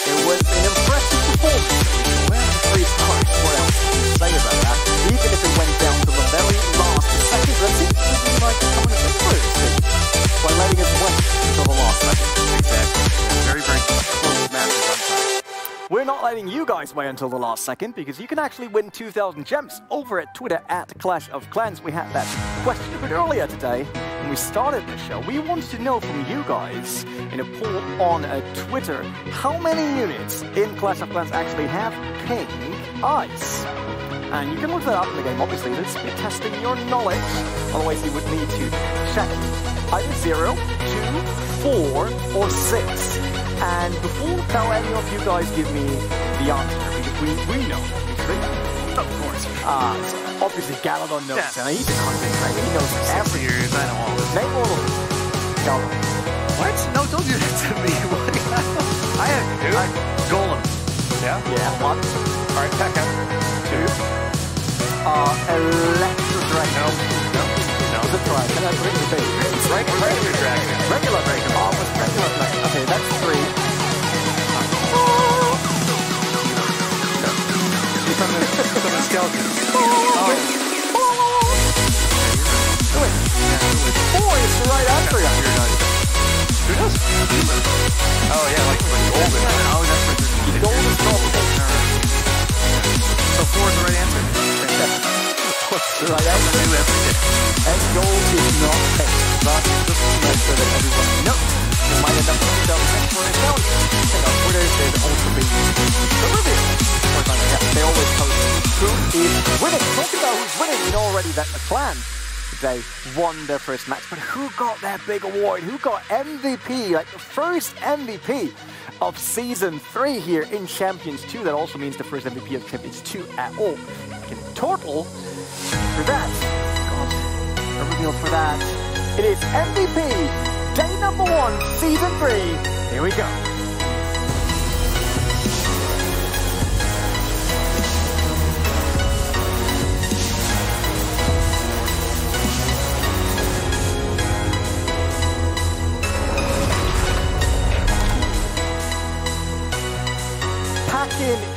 It was an impressive performance. Three stars. What else can you say about that? Even if it went down to the very last second, but it seems to be like coming at the first by letting us wait until the last second. Exactly. Very, very close matches on time. We're not letting you guys wait until the last second because you can actually win 2,000 gems over at Twitter at Clash of Clans. We had that question a bit earlier today when we started the show. We wanted to know from you guys in a poll on Twitter how many units in Clash of Clans actually have pink ice. And you can look that up in the game, obviously. Let's be testing your knowledge. Otherwise, you would need to check either 0, 2, 4, or 6. And before now, any of you guys give me the answer, because we know, obviously. Of course. So obviously, Galadon knows. Yeah. And he's a content creator. He knows every years. I know all this. name all of them. Galadon. What? No, don't do that to me. I have Golem. Yeah? Yeah, 1. All right, Pekka. 2. Electro Dragon. No. Was it right? Can I bring the base? Regular Dragon. Regular Dragon. Oh, it was regular Dragon. Okay, that's 3. Some of the skeletons. Wait. 4 is the right answer. Who knows? Oh, yeah, like golden. Oh, that's what they're Gold is probably. So 4 is the right answer? The right answer. And gold is not pink. But just to make sure that everyone knows. You might end up with themselves for a account. And on Twitter, they'd also be the review. Yeah, they always post who is winning. Talking about who's winning, we know already that the clan they won their first match, but who got that big award? Who got MVP, like the first MVP of Season 3 here in Champions 2? That also means the first MVP of Champions 2 at all. In total, for that, a reveal for that, it is MVP, day number 1, Season 3. Here we go.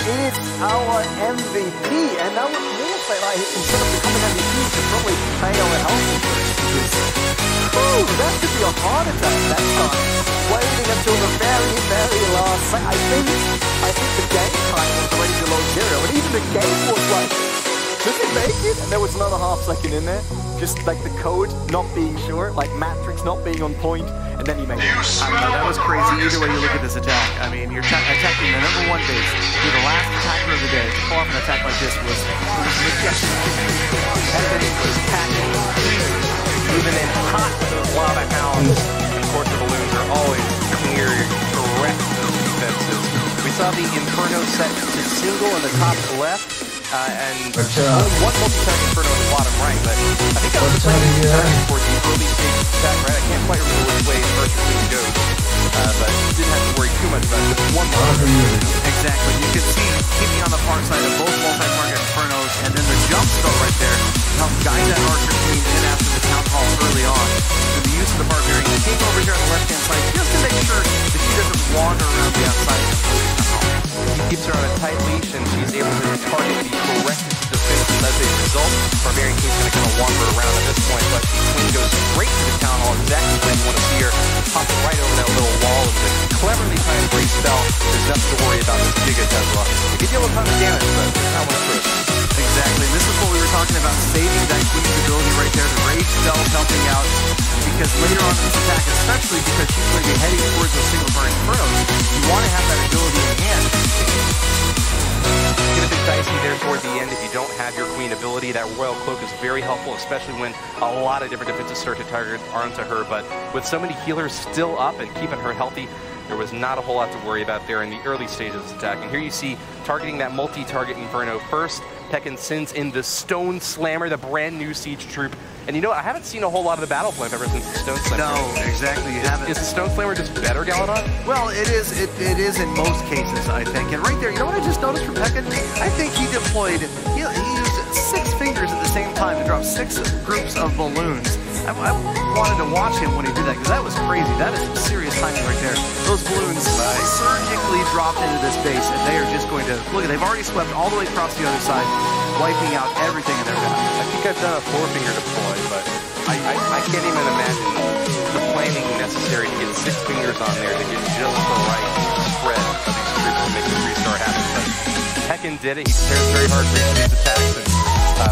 Is our MVP, and that would more say like instead of becoming MVP, he should probably pay our health insurance. That could be a heart attack that time. Waiting until the very, very last second. I think the game time was already below 0, and even the game was like, does it make it? And there was another half second in there, just like the code not being sure, like Matrix not being on point. And then he made it. I know, that was crazy. Either way you look at this attack, I mean, you're attacking the number 1 base. You're the last attacker of the day. To pull off an attack like this was majestic. And then he was packing, moving in hot with those lava hounds. And of course, the balloons are always clear, correct defenses. We saw the Inferno set to single in the top left. And one multi-target Inferno in the bottom right, but I think that was the target for the early stage attack, right? I can't quite remember which way first team goes, but didn't have to worry too much about it. Just one more. Exactly. You can see keeping on the far side of both multi-target Infernos, and then the jump spell right there to help guide that Archer Queen in after the Town Hall early on. So the use of the Barbarian came over here on the left-hand side just to make sure that she doesn't wander around the outside of the Town Hall. He keeps her on a tight leash, and she's able to target the correct defenses as a result. Barbarian Queen's going to kind of wander around at this point, but Queen goes straight to the Town Hall, exactly where you want to see her, popping right over that little wall with a cleverly timed brace spell. There's nothing to worry about this Giga Tesla. It can deal a ton of damage, but not much for it. Exactly. This is what we were talking about, saving that Queen's ability right there. The Rage spell helping out, because later on in this attack, especially because she's going to be heading towards those single-target Infernos, you want to have that ability in hand. Get a bit dicey there toward the end if you don't have your Queen ability. That Royal Cloak is very helpful, especially when a lot of different defenses start to target onto her. But with so many healers still up and keeping her healthy, there was not a whole lot to worry about there in the early stages of this attack. And here you see targeting that multi-target Inferno first. Tekken sends in the Stone Slammer, the brand new siege troop, And you know what? I haven't seen a whole lot of the Battle Flame ever since the Stone Slammer. No, exactly. You haven't. Is the Stone Slammer just better, Galadon? Well, it is in most cases, I think. And right there, you know what I just noticed from Pekka? I think he deployed, he used 6 fingers at the same time to drop 6 groups of balloons. I wanted to watch him when he did that, because that was crazy. That is some serious timing right there. Those balloons surgically dropped into this base, and they are just going to, look, they've already swept all the way across the other side, wiping out everything in their path. I think I've done a 4-finger deploy, but I can't even imagine the planning necessary to get 6 fingers on there to get just the right spread of these troops to make the 3-star happen. But Tekken did it. He prepared very hard for these attacks, and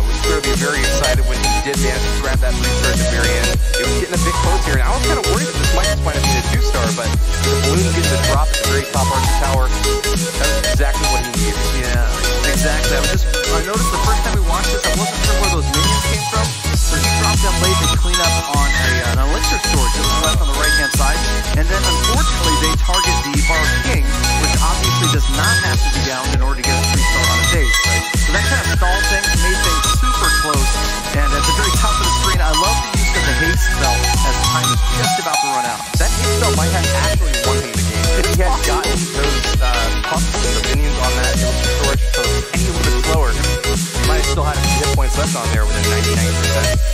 was clearly very excited when he did manage to grab that 3-star at the very end. It was getting a bit close here, and I was kind of worried that this might just wind up being a 2-star, but the balloon gets a drop at the very top part of the tower. That was exactly what he needed. Yeah, exactly. I noticed the first time we watched this, I wasn't sure where those minions came from, so he dropped them late to clean up on an elixir store just left on the right-hand side, and then unfortunately they target the Bar King, which obviously does not have to be down in order to get a 3-star on a base, right? So that kind of stalled things, made things super close, and at the very top of the screen, I love the use of the haste spell as time is just about to run out. That haste spell might have actually won him the game. If he had gotten those pumps and the minions on that elixir storage so any little bit slower, he might have still had a few hit points left on there with a 99%.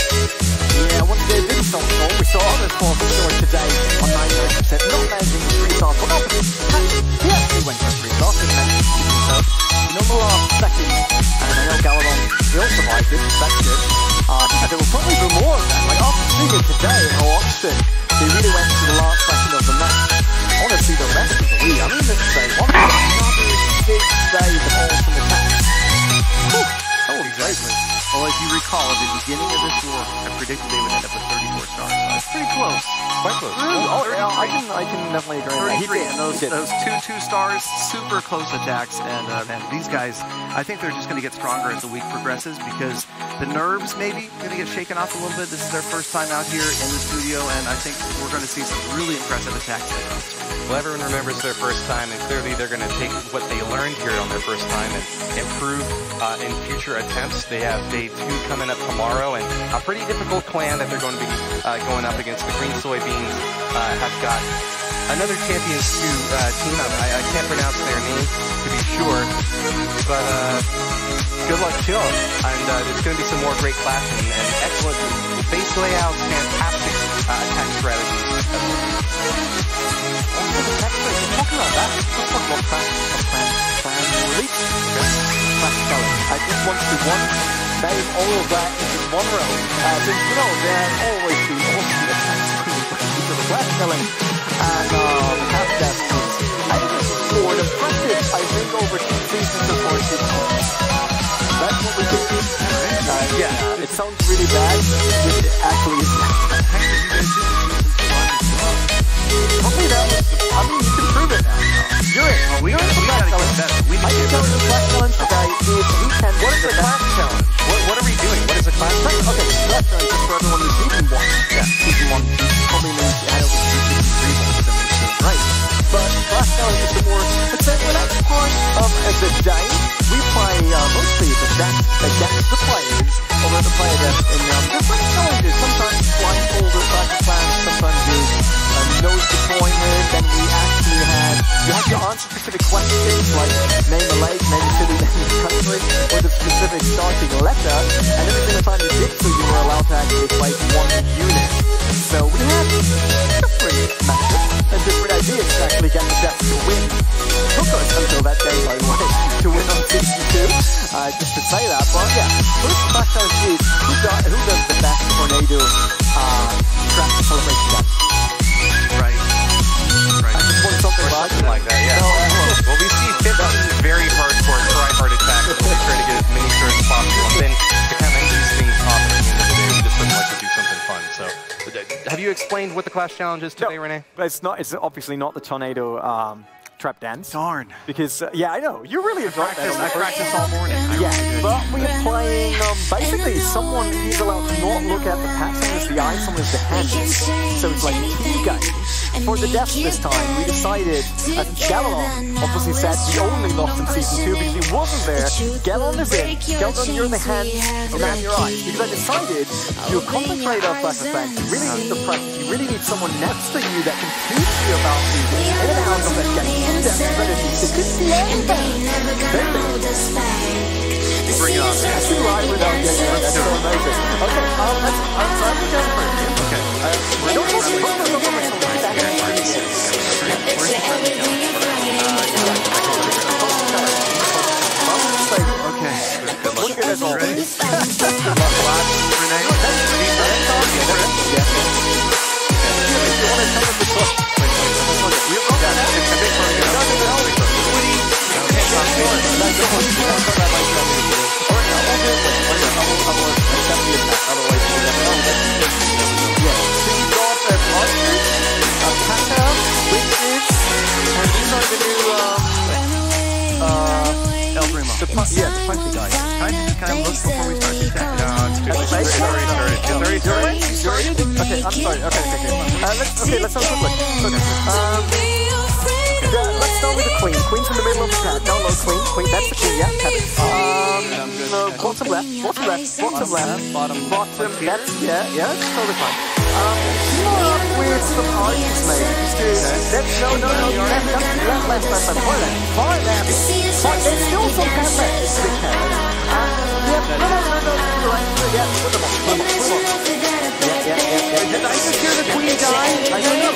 Yeah, once they did so, we saw others fall for sure today on 99%, not managing the 3-stars, but he actually went for 3-stars, didn't manage to do so. You know, the last second, and I know Galadon still survived it, that's good. There will probably be more of that, like after seeing it today, how often they really went to the last second of the match. Honestly, the rest of the week, I mean, this is one of another big save of ultimate attacks. Oh, exactly. Well, if you recall, at the beginning of this war, I predicted they would end up with 34 stars. So that's pretty close. Quite close. Oh, yeah, I can definitely agree with that. 33, and those 2 stars, super close attacks, and man, these guys, I think they're just going to get stronger as the week progresses, because the nerves maybe going to get shaken off a little bit. This is their first time out here in the studio, and I think we're going to see some really impressive attacks. Well, everyone remembers their first time, and clearly they're going to take what they learned here on their first time and improve in future attempts. They have Day 2 coming up tomorrow, and a pretty difficult clan that they're going to be going up against. The Green Soybeans have got another Champions 2 team. I can't pronounce their name to be sure, but good luck to them. And there's going to be some more great clashing and excellent base layouts, fantastic attack strategies. Talking about that, let's talk about Clan release. I just want to name all of that into one row. Since, you know, there have always been awesome attacks to the flash selling and the cap death. I think it's scored impressive, I think, over 2 seasons before it did. That's what we can see. Yeah, it sounds really bad, which it actually is. Probably that was, I mean, you can prove it now. You're it. We gotta get better. We need to get better. The class challenge today is we can. What is the class challenge? What are we doing? What is the class challenge? Okay, class challenge is for everyone who's season 1. Yeah, season 1 probably means you had over 263 points, right? But class challenge is the more, let's say, when that's part of the day, we play mostly against the players, over the player desk in different challenges. Sometimes blindfolded like the class, sometimes with nose deployment, and we actually had, you had to answer specific questions like name a lake, name a city, name a country, or the specific starting letter, and every single time you did so, you were allowed to actually play 1 unit. So we had different matchups and different ideas to actually get the depth to win. Took us until that day, by the way, to win on 62, just to say that, but yeah, first class challenge is who does the best tornado trap celebration dance. Right. I just want something like that, yeah. Well, we see 15 very hardcore try-hard attacks where they try to get as many turns as possible, and then to kind of ease things off at the end of the day, we just would like to do something fun. So, have you explained what the class challenge is today, Renee? But it's not. It's obviously not the tornado trap dance. Darn. Because yeah, I know you really enjoyed that. I practiced all morning. Yeah, but we're playing. Basically, someone is allowed to not look at the pattern as the eye, someone is the hand. So it's like a team game. for the deaths this time, we decided, as Galilon obviously said, we only lost in Season 2 because he wasn't there. Galilon is in. Galilon, you're in the hands, and now in your eyes. Because I decided you concentrate on Plasma Fang. You really need the practice. You really need someone next to you that can teach you about the in and out of that game. In-depth strategy. Because the Bring it on. that's right without getting it. That's so amazing. Okay, I'm sorry for going first. Okay. Look at us all. Yeah, the punchy guy. Can I just kind of look before we start the attack? No, it's already started. Okay, I'm sorry. Okay. Let's have a quick look. Let's start with the queen. Queen's in the middle of the attack. Down low, queen. Queen, that's the queen, yeah. Tap it. Bottom left. Bottom. That's, yeah, that's totally fine. Team up with some arches, maybe. No. Left. Far left. There's still some path left. Big path. Yeah, put them on. Yeah. Did I just hear the queen die? I don't know.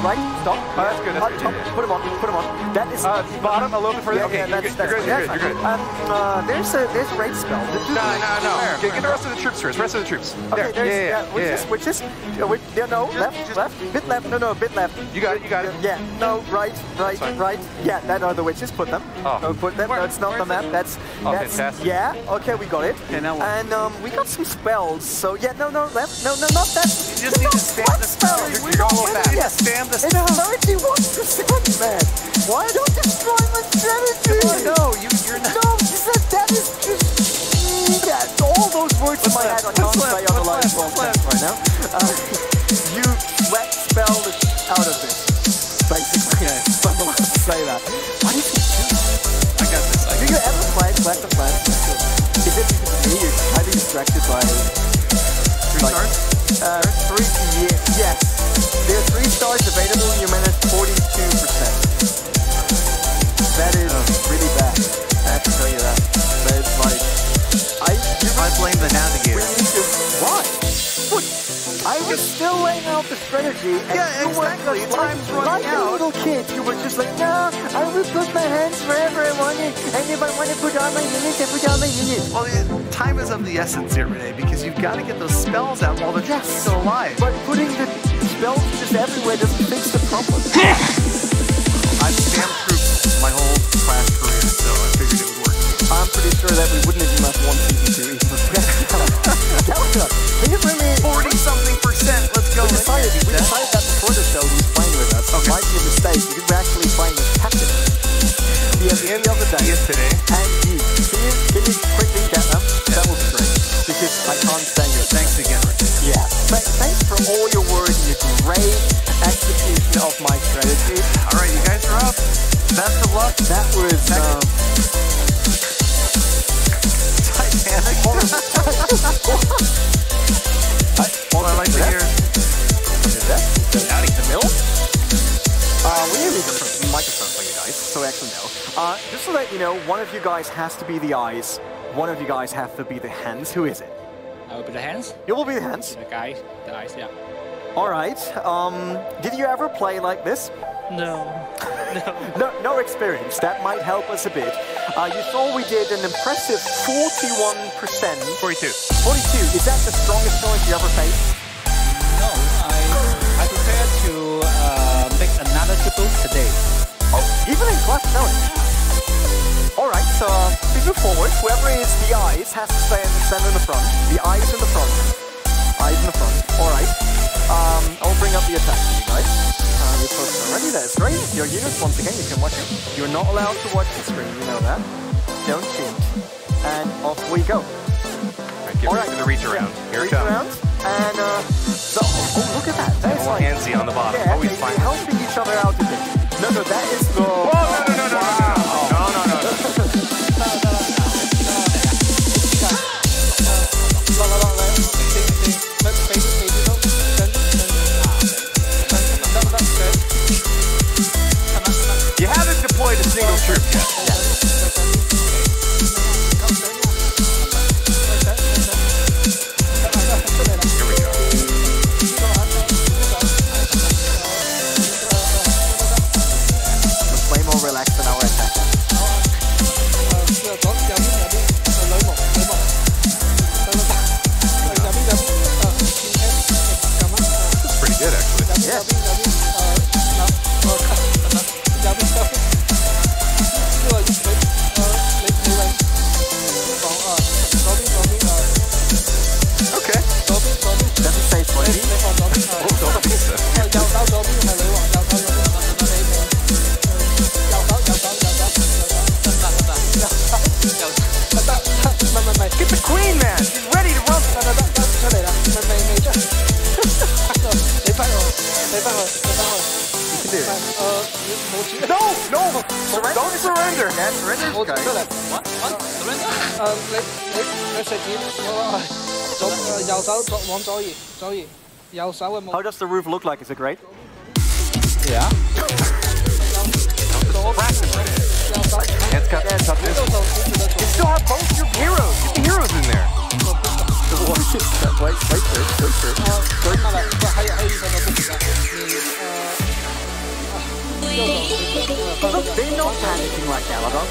Right, stop. That's good. Put him on. That is bottom, a little bit further. Okay, you're good. There's a raid spell. No. Get the rest of the troops first. Okay, which is left, bit left. No, bit left. You got it. Yeah, no, right. Yeah, that are the witches. Put them. Put them. That's not the map. That's fantastic. Yeah. Okay, we got it. Okay, now what? And we got some spells. So yeah, no, left. No, not that. You just need to spam the spell. You're going back. Yes. Spam the It's spell. 31%, man. Why don't destroy my strategy? No, you're not. No, you said that is just... Yeah, all those words in my head I can't say on the live broadcast right now. You sweat spelled out of this, basically. So I'm allowed to say that. Why did you do that? I got this. Do you ever play Clash of Clans? Is it because of me? You're highly distracted by... 3 stars? 3, yes. There are 3 stars available and you manage 42%. That is really bad. I have to tell you that. That is like... I blame the navigator. Why? What? I was still laying out the strategy and Yeah, exactly. Time's running like a out. little kid, you were just like, no, I will put my hands wherever I want it, and if I want to put on my unit, I put on my unit. Well, time is of the essence here, Renee, because you've got to get those spells out while the troops are still alive. But putting the spells just everywhere doesn't fix the problem. I've spammed troops my whole class career, so I figured it would work. I'm pretty sure that we wouldn't even have won Season 2 even. Can you bring me 40-something%. Let's go. We decided that before the show he was playing with us. Okay. It might be a mistake because we're actually playing with Captain. The end of the day. Today. And you. Can you quickly get them? That would be great. Because I can't stand you. Thanks again, Rick. Yeah. Thanks for all your work and your great execution of my strategy. All right, you guys are up. Best of luck. That was Titanic. What I like to hear. Howdy, the middle? We need a microphone for you guys, so actually no. Just to let you know, one of you guys has to be the eyes, one of you guys has to be the hands. Who is it? I will be the hands. You will be the hands. The guy, the eyes, yeah. Alright, did you ever play like this? No. No experience. That might help us a bit. You saw we did an impressive 41%. 42. 42. Is that the strongest challenge you ever faced? No, I prepared to make another triple today. Oh, even in class challenge. All right, so we move forward. Whoever is the eyes has to stand in the front. The eyes in the front. Eyes in the front. All right. I'll bring up the attack for you guys. You're posted already. That's great. Your units, once again, you can watch it. You're not allowed to watch the screen. You know that. Don't cheat. And off we go. All right, the reach around. Here it comes. Around. And so, oh, look at that. That is like handsy on the bottom. Yeah, Always fine. Helping each other out a bit. No, that is the. Oh, no. You haven't deployed a single troop yet. Here we go. Let's play more relaxed than our attack. That's pretty good, actually. Yeah. Okay. Doesn't say slightly. Get the queen, man. She's ready to run. No. Don't surrender. Man, surrender, guys. How does the roof look like? Is it great? Yeah. Hands cut. Toughness. You still have both your heroes. Get the heroes in there. Wait first. Look, they're not panicking like Galagon.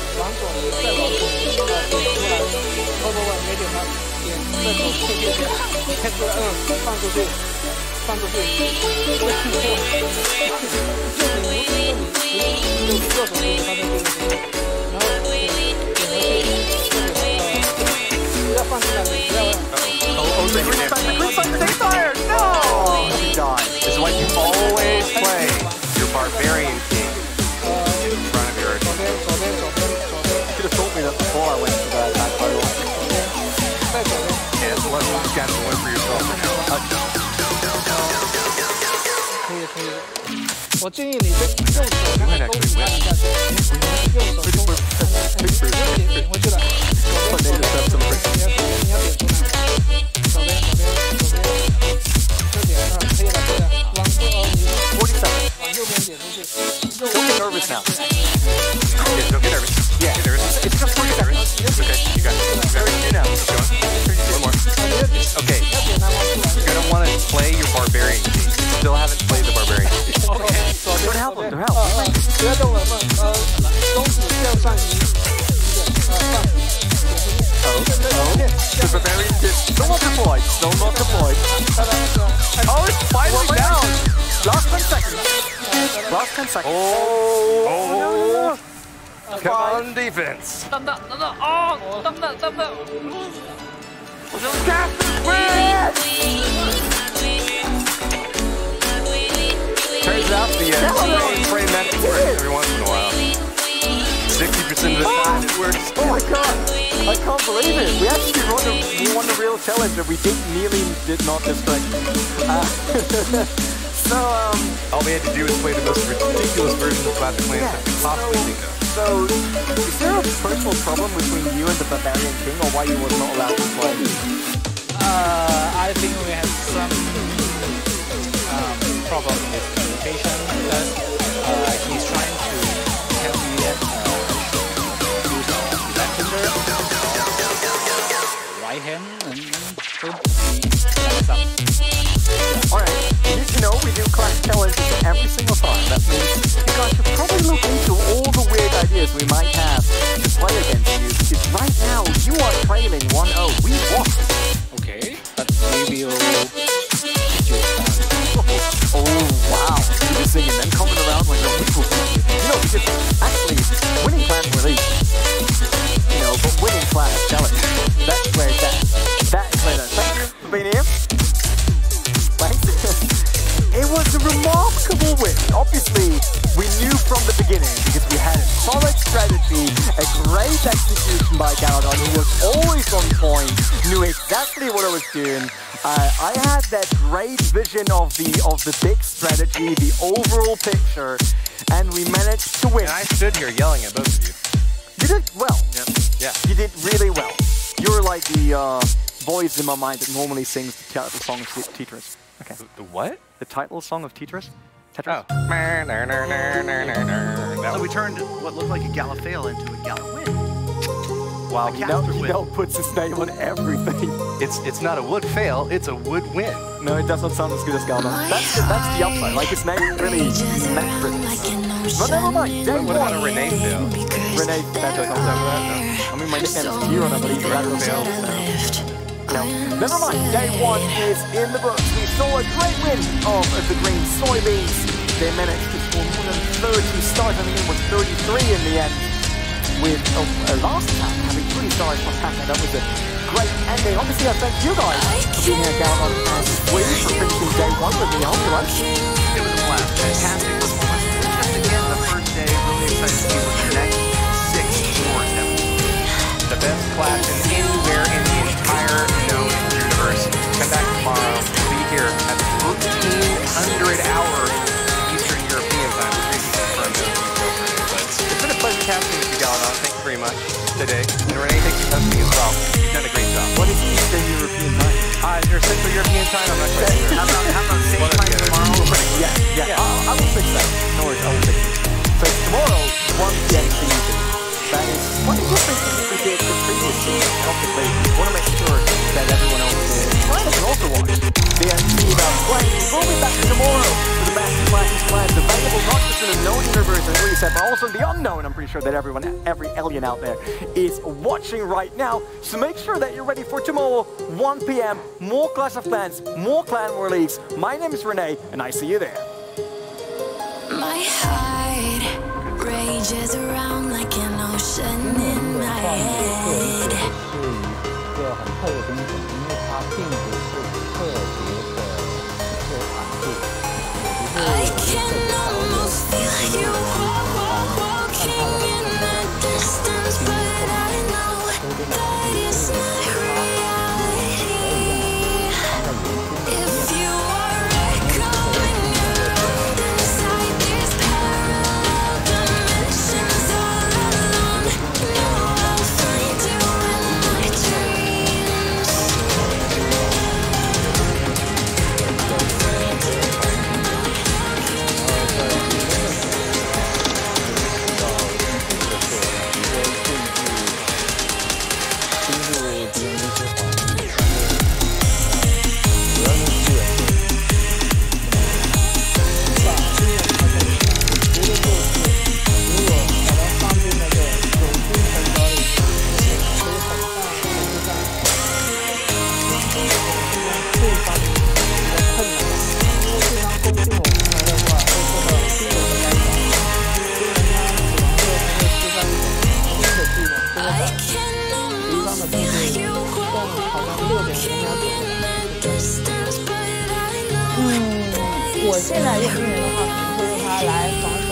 They fired. No. He died. This is what you always play. Your barbarian king in front of your. You could have told me that before I went to the attack pile. Yeah, so let's get one for yourself for now. 可以。我建议你用手拿钩子拿一下去，用手勾，点回去了。左边，你要点出来。左边，这点啊，可以了，往右边点出去。Don't get nervous now. Yeah, don't get nervous. Yeah, get nervous. It's just 40 seconds. It's okay. You got it. Now. Keep going. One more. Okay. You're gonna want to play your barbarian king. You still haven't played the barbarian king. Don't help him. Don't help. 不要动了，中指向上移放。The barbarian king. Still not deployed. Oh, it's finally down. Last 10 seconds. Last 10 seconds. Oh. Come on, defense. Turns out the frame method works every once in a while. 60% of the time it works. Oh my god! I can't believe it! We actually won the real challenge and we did not distract. So, all we had to do was play the most ridiculous version of Clash of Clans that we could possibly think of. So, is there a personal problem between you and the Barbarian King, or why you were not allowed to play? I think we have some problem with communication because he's trying to tell me that use left hander, right hand, and don't mess up. Alright, you need to know we do class challenges every single time. That means you guys should probably look into all the weird ideas we might have to play against comfortable win. Obviously, we knew from the beginning because we had a solid strategy, a great execution by Galadon, who was always on point, knew exactly what I was doing. I had that great vision of the big strategy, the overall picture, and we managed to win. And I stood here yelling at both of you. You did well. Yep. Yeah. You did really well. You're like the voice in my mind that normally sings the title song of Tetris. Okay. The what? The title song of Tetris? Oh. So we turned what looked like a Gallifale into a Gallowin. Wow, He now puts his name on everything. it's not a would fail, it's a would win. No, it doesn't sound as good as Galvan. That's the upside. Like, his name really meant for this. But never mind. Day What about a one. Renee fail? Renee, that doesn't sound that. I mean, my nickname is Hero, but he's rather fail. No. Never mind. Day one is in the books. We saw a great win of the green soybeans. They managed to score more than 30 stars. I think it was 33 in the end. With last time having 3 stars from Panda. That was a great ending. Obviously, I thank you guys for being here down on Wii for finishing day one with me. I hope you liked it. It was a blast. Fantastic performance. Just again, the first day. Really excited to see what the next 6 tours have. The best class in anywhere in the entire known universe. Come back tomorrow. Be here at 1300 hours Eastern European time. It's been a pleasure casting with you, Galadon. Thank you very much today. And Renee, thank you for hosting as well. You've done a great job. What is Eastern European time? Or Central European time, I'm not quite sure. How about same time tomorrow? Yeah. I will fix that. No worries, I will fix it. So tomorrow, 1 p.m. CET. That is one of the things we did the previous season. Obviously, we want to make sure that everyone else can also watch. The see about playing. We'll be back tomorrow for the best clans available not just in the known universe and reset, but also in the unknown. I'm pretty sure that every alien out there is watching right now. So make sure that you're ready for tomorrow, 1 p.m. More Clash of Clans, more Clan War Leagues. My name is Renee, and I see you there. My heart rages around like an ocean in my head. 一个很特别的英雄，因为它并不是特别的一个场地，也不是 I can almost feel you walking in the distance, but I know that it's not reality. If you are echoing around inside these parallel dimensions all alone, know I'll find you in my dreams. I can almost feel you walking in the distance, but I know that 我 it's 现在 not 用兵人的话，可能会用它来防守，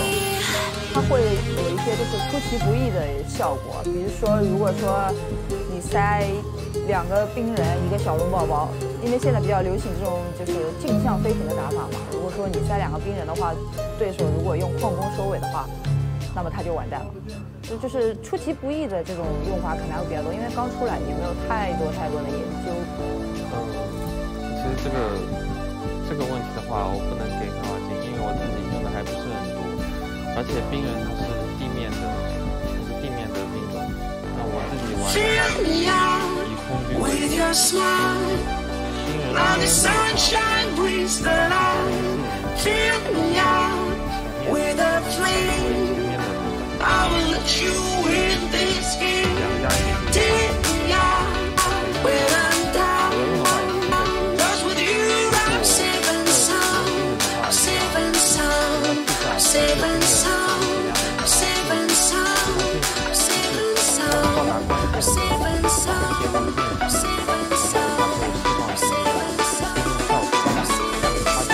它会有一些就是出其不意的效果。比如说，如果说你塞2个兵人一个小龙宝宝，因为现在比较流行这种就是镜像飞行的打法嘛。如果说你塞2个兵人的话，对手如果用矿工收尾的话，那么他就完蛋了。就是出其不意的这种用法可能还会比较多，因为刚出来也没有太多的研究。其实这个问题的话，我不能给很好建议，因为我自己用的还不是很多，而且兵人它是地面的兵种，那我自己玩的话以空军为主，兵人的sunshine brings the light, fill me out with a flame. I will let you in this game. Take me out when I'm down. 'Cause with you I'm safe and sound. I'm safe and sound. I'm safe and sound. I'm safe and sound. I'm safe and sound. I'm safe and sound. I'm safe and sound. I'm safe and sound.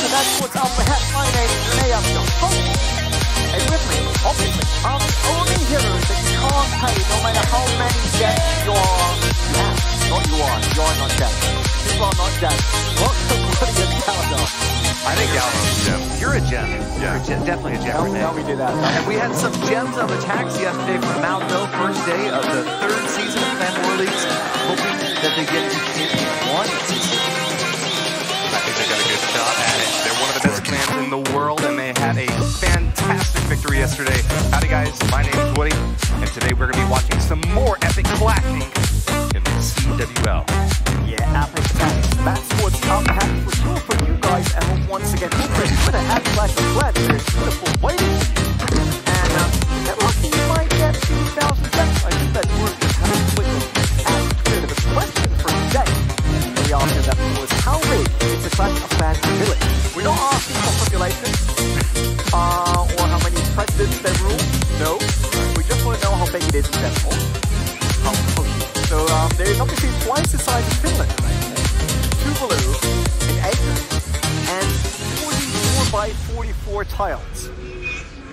That's what's up ahead. My name is Leia. And with me, obviously, are the only heroes that you can't pay no matter how many deaths you have. Not you are not dead. People are not dead. What is Calendar? I think Gallo's a gem. You're a gem. Yeah. You're definitely a gem. Now we did that. And we had some gems of attacks yesterday from Maldo, first day of the third season of Clan War Leagues, hoping that they get to Champion 1. I think they got a good shot at it. They're one of the best clans in the world, and they had a fantastic victory yesterday. Howdy guys, my name is Woody, and today we're going to be watching some more epic clashing in the CWL. Yeah, epic clash. That's what's up ahead for sure for you guys. And once again, with an epic clash of clans, there's beautiful waiting. And get lucky, you might get 2,000 gems. I think that's worth it. Have a quick ask a bit of a question for today. The answer that was how big is the clash of clans village? We're not asking for population or how many presidents they rule. No, we just want to know how big it is in general. So there is obviously twice the size of Finland, right? 2 blue in acres and 44 by 44 tiles.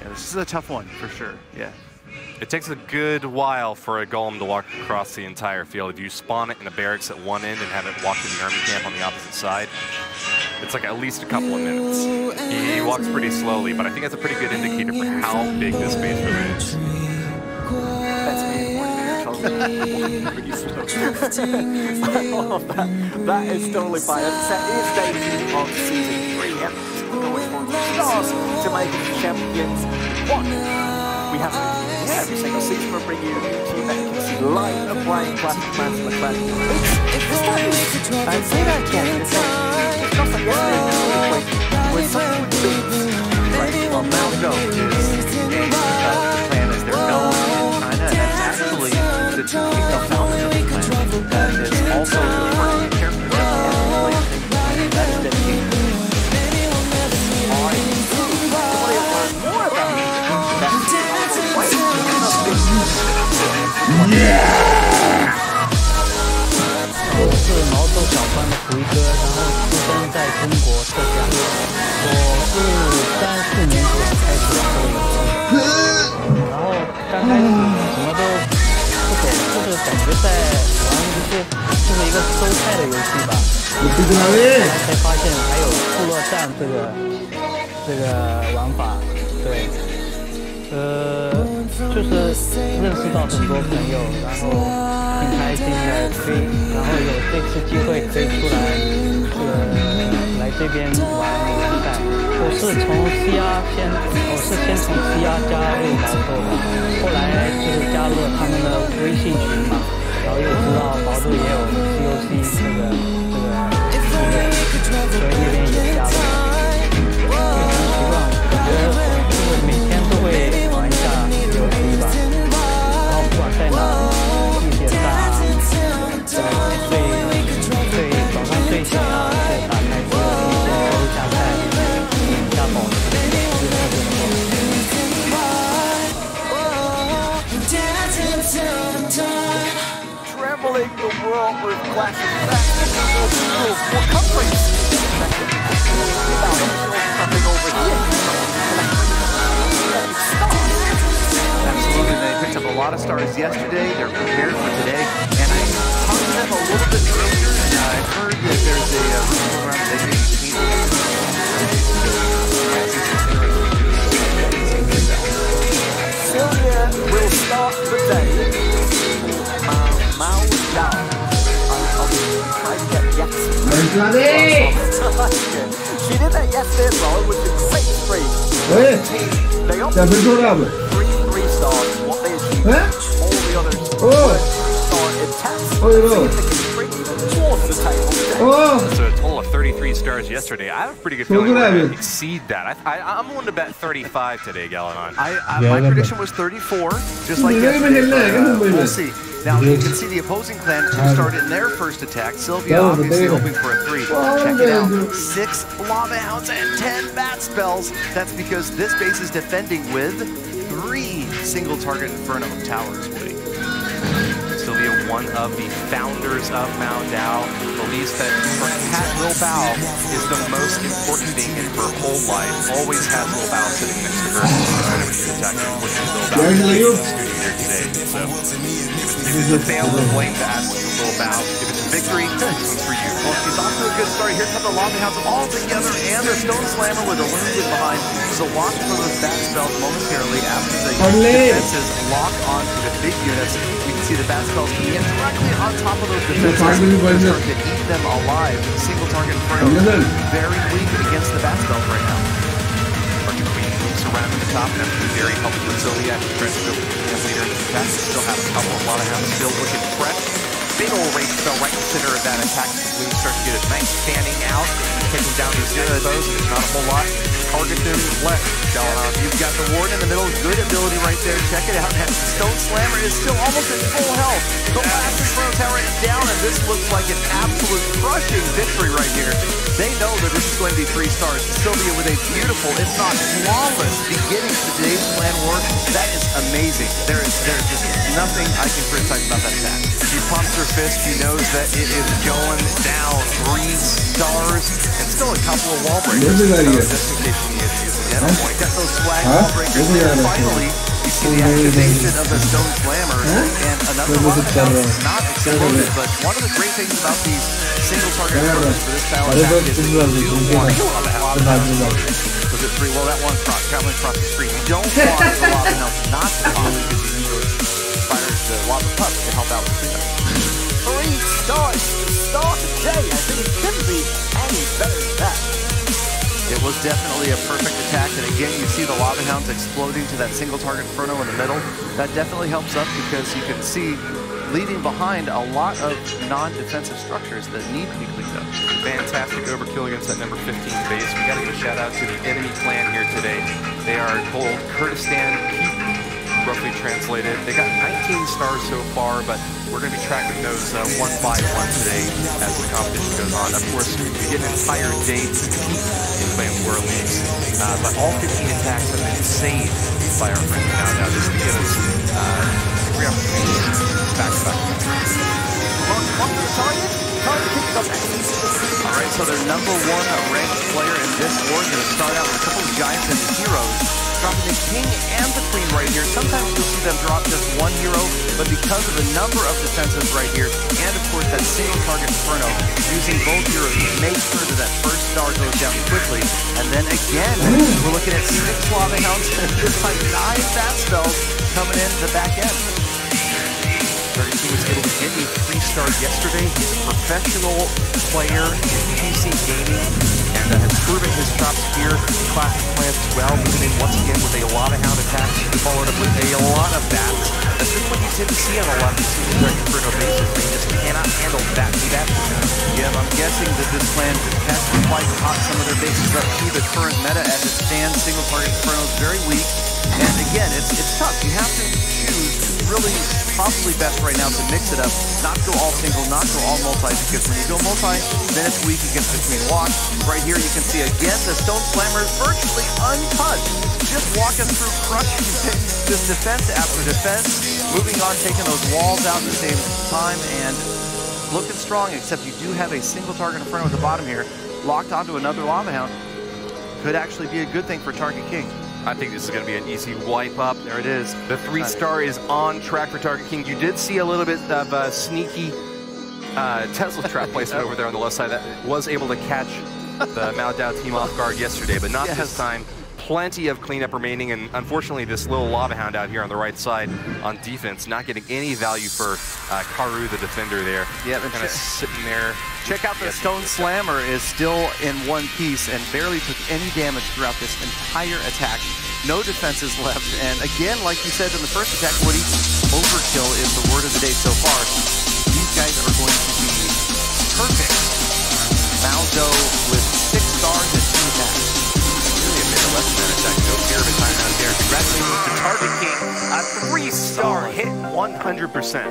Yeah, this is a tough one for sure. Yeah. It takes a good while for a golem to walk across the entire field. If you spawn it in a barracks at one end and have it walk to the army camp on the opposite side, it's like at least a couple of minutes. He walks pretty slowly, but I think that's a pretty good indicator for how big this space really is. That's me. Pretty slow. I love that. That is totally fine. That is day of season 3. And going for the stars to make it champions 1. We have every single season we're bringing you a new team that you can see live and playing classic clans in the class. It's I say that again. It's not like yesterday when something would be Right. Well, Mount Go is the plan is they're known in China, and that's actually the two female founders of the clan. That is also the first character that is dedicated to it.我是毛豆小班的胡一哥，然后出生在中国浙江。我是3、4年前开始玩这个游戏，然后刚开始什么都不懂，就是感觉在玩就是一个收菜的游戏吧。后来才发现还有部落战这个玩法，对。就是认识到很多朋友，然后挺开心的，然后有这次机会可以出来，来这边玩联赛。我是先从 CR 加入毛豆的，后来就是加入了他们的微信群嘛，然后又知道毛豆也有 COC 这个系列，所以那边也加入了。很习惯，我觉得就是每天都会玩一下 COC 吧，然后不管在哪，地铁站啊，早上睡醒啊，就打开这个地铁收一下菜，点一下保持，就特别的好。Traveling the world with classic what countries? Absolutely, they picked up a lot of stars yesterday. They're prepared for today, and I talked to them a little bit earlier, and I heard that there's a rumor around that they may be Sylvia will start the day. Mao Dao. I'll try to get yes. She did that yesterday as well, which is 6-3. They opted 3 stars. What they achieved, all the others were 3-star attempts. See if they can bring towards the table. So a total of 33 stars yesterday. I have a pretty good feeling we're going to exceed that. I'm willing to bet 35 today, Galanon. My prediction was 34, just like yesterday. We'll see. Now you can see the opposing clan 2-starred in their first attack. Sylvia obviously hoping for a 3. Check it out. 6 Lava Hounds and 10 Bat Spells. That's because this base is defending with 3 single target Inferno Towers, Woody. Sylvia, one of the founders of Mao Dao, believes that her cat Lil Bao is the most important thing in her whole life. Always has Lil Bao sitting next to her. Whenever she's attacking, pushing Lil Bao in the studio here today. So if it's a fail, we'll blame that with Lil Bao. If it's a victory, this one's for you. Well, she's off to a good start. Here come the Lava Hounds all together, and the Stone Slammer with a Illusion behind. So watch for those Bat Spells momentarily after the defenses lock onto the big units. We can see the Bat Spells coming in directly on top of those defenses. Start to eat them alive. Single target Inferno very weak against the Bat Spells right now. Arctic Queen moves around at the top, and that's very helpful with Sylvia. Tries to go later in the attack. Still have a couple of Lava Hounds still looking fresh. Big old Rage Spell right in the center of that attack. The Queen starts to get a nice fanning out, taking down these foes. There's not a whole lot. Target them left. You've got the Ward in the middle. Good ability right there. Check it out. And the Stone Slammer is still almost at full health. The last Inferno Tower is down, and this looks like an absolute crushing victory right here. They know that this is going to be 3 stars. Sylvia with a beautiful, if not flawless, beginning to today's clan war. That is amazing. There's just nothing I can criticize about that attack. She pumps her fist. She knows that it is going down. 3 stars and still a couple of wall breakers. Just in case you need to use it. Point at those swag wall breakers. And finally, you see the activation of the Stone Slammer and another one not exploded. But one of the great things about these single target approaches for this style attack is that you do want a Lava Hound. Was it 3? Well, that one's traveling across the screen. You don't want the Lava Hound not to pop because you need those fires, the Lava Pups to help out with the cleanup. 3 stars to start the day. I think it couldn't be any better than that. It was definitely a perfect attack, and again, you see the Lava Hounds exploding to that single target Inferno in the middle. That definitely helps up because you can see leaving behind a lot of non-defensive structures that need to be cleaned up. Fantastic overkill against that number 15 base. We got to give a shout out to the enemy clan here today. They are called Kurdistan Keep, roughly translated. They got 19 stars so far, but we're going to be tracking those one by one today as the competition goes on. Of course, we get an entire day to compete in Clan War Leagues, but all 15 attacks have been saved by our friends now just to give us every opportunity back to back. All right, so their number one ranked player in this war is going to start out with a couple of giants and the heroes, dropping the king and the queen right here. Sometimes you'll see them drop just one hero, but because of the number of defenses right here, and of course that single target Inferno, using both heroes to make sure that that first star goes down quickly. And then again, we're looking at 6 Lava Hounds, and this time 9 Fast Spells coming in the back end. He was able to get a 3-star yesterday. He's a professional player in PC gaming and has proven his chops here in Classic Clans as well, moving in once again with a lot of hound attacks, followed up with a lot of bats. That's just what you tend to see on a lot of these Inferno bases. They just cannot handle that bat. Yeah, I'm guessing that this clan has to quite hot some of their bases up to the current meta as it stands. Single target Inferno is very weak. And again, it's tough. You have to choose really probably best right now to mix it up, not go all single, not go all multi, because when you go multi, then it's weak against the Queen Watch. Right here you can see again the Stone Slammer is virtually untouched, just walking through, crushing this defense after defense, moving on, taking those walls out at the same time, and looking strong, except you do have a single target Inferno at the bottom here, locked onto another Lava Hound. Could actually be a good thing for Target King. I think this is going to be an easy wipe up. There it is. The 3-star is on track for Target King. You did see a little bit of sneaky Tesla trap placement over there on the left side that was able to catch the Mao Dao team off guard yesterday, but not this time. Plenty of cleanup remaining, and unfortunately this little Lava Hound out here on the right side on defense, not getting any value for Karu, the defender there. Yeah, kind of sitting there. Check out the Stone Slammer is still in one piece and barely took any damage throughout this entire attack. No defenses left, and again, like you said in the first attack, Woody, overkill is the word of the day so far. These guys are going to be perfect. Mao Dao with 6 stars and 2 attacks. Really a minute left in that attack. No fear of a timeout there. Congratulations to Target King. A 3-star hit 100%.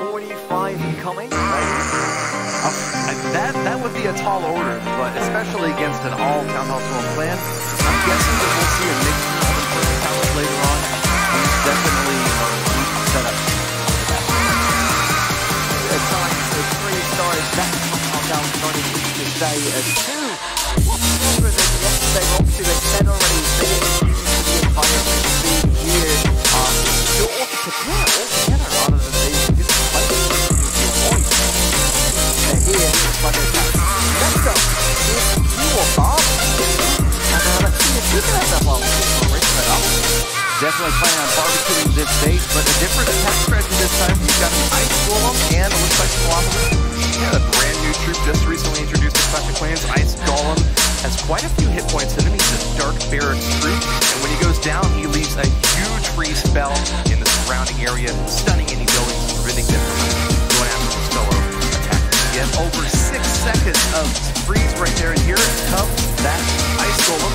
45 incoming. That would be a tall order, but especially against an all Town Hall 12 clan, I'm guessing that we'll see a mixture of Inferno talents later on. He's definitely set up. At times, the 3 stars back on down starting to stay at 2. What's stronger than yesterday? Obviously, they said already they didn't use the entire speed here. Still altogether, rather than they didn't play the point. Here, but next up is Dual Bob. And let's see if we can have that one. Definitely planning on barbecuing this base, but a different attack strategy this time. You've got an Ice Golem and it looks like some Lava Loon. Yeah, a brand new troop just recently introduced to Clash of Clans. Ice Golem has quite a few hit points in him. He's a Dark Barracks troop, and when he goes down, he leaves a huge free spell in the surrounding area, stunning any buildings, preventing them from going after his fellow attackers. Again, over 6 seconds of freeze right there, and here comes that Ice Golem.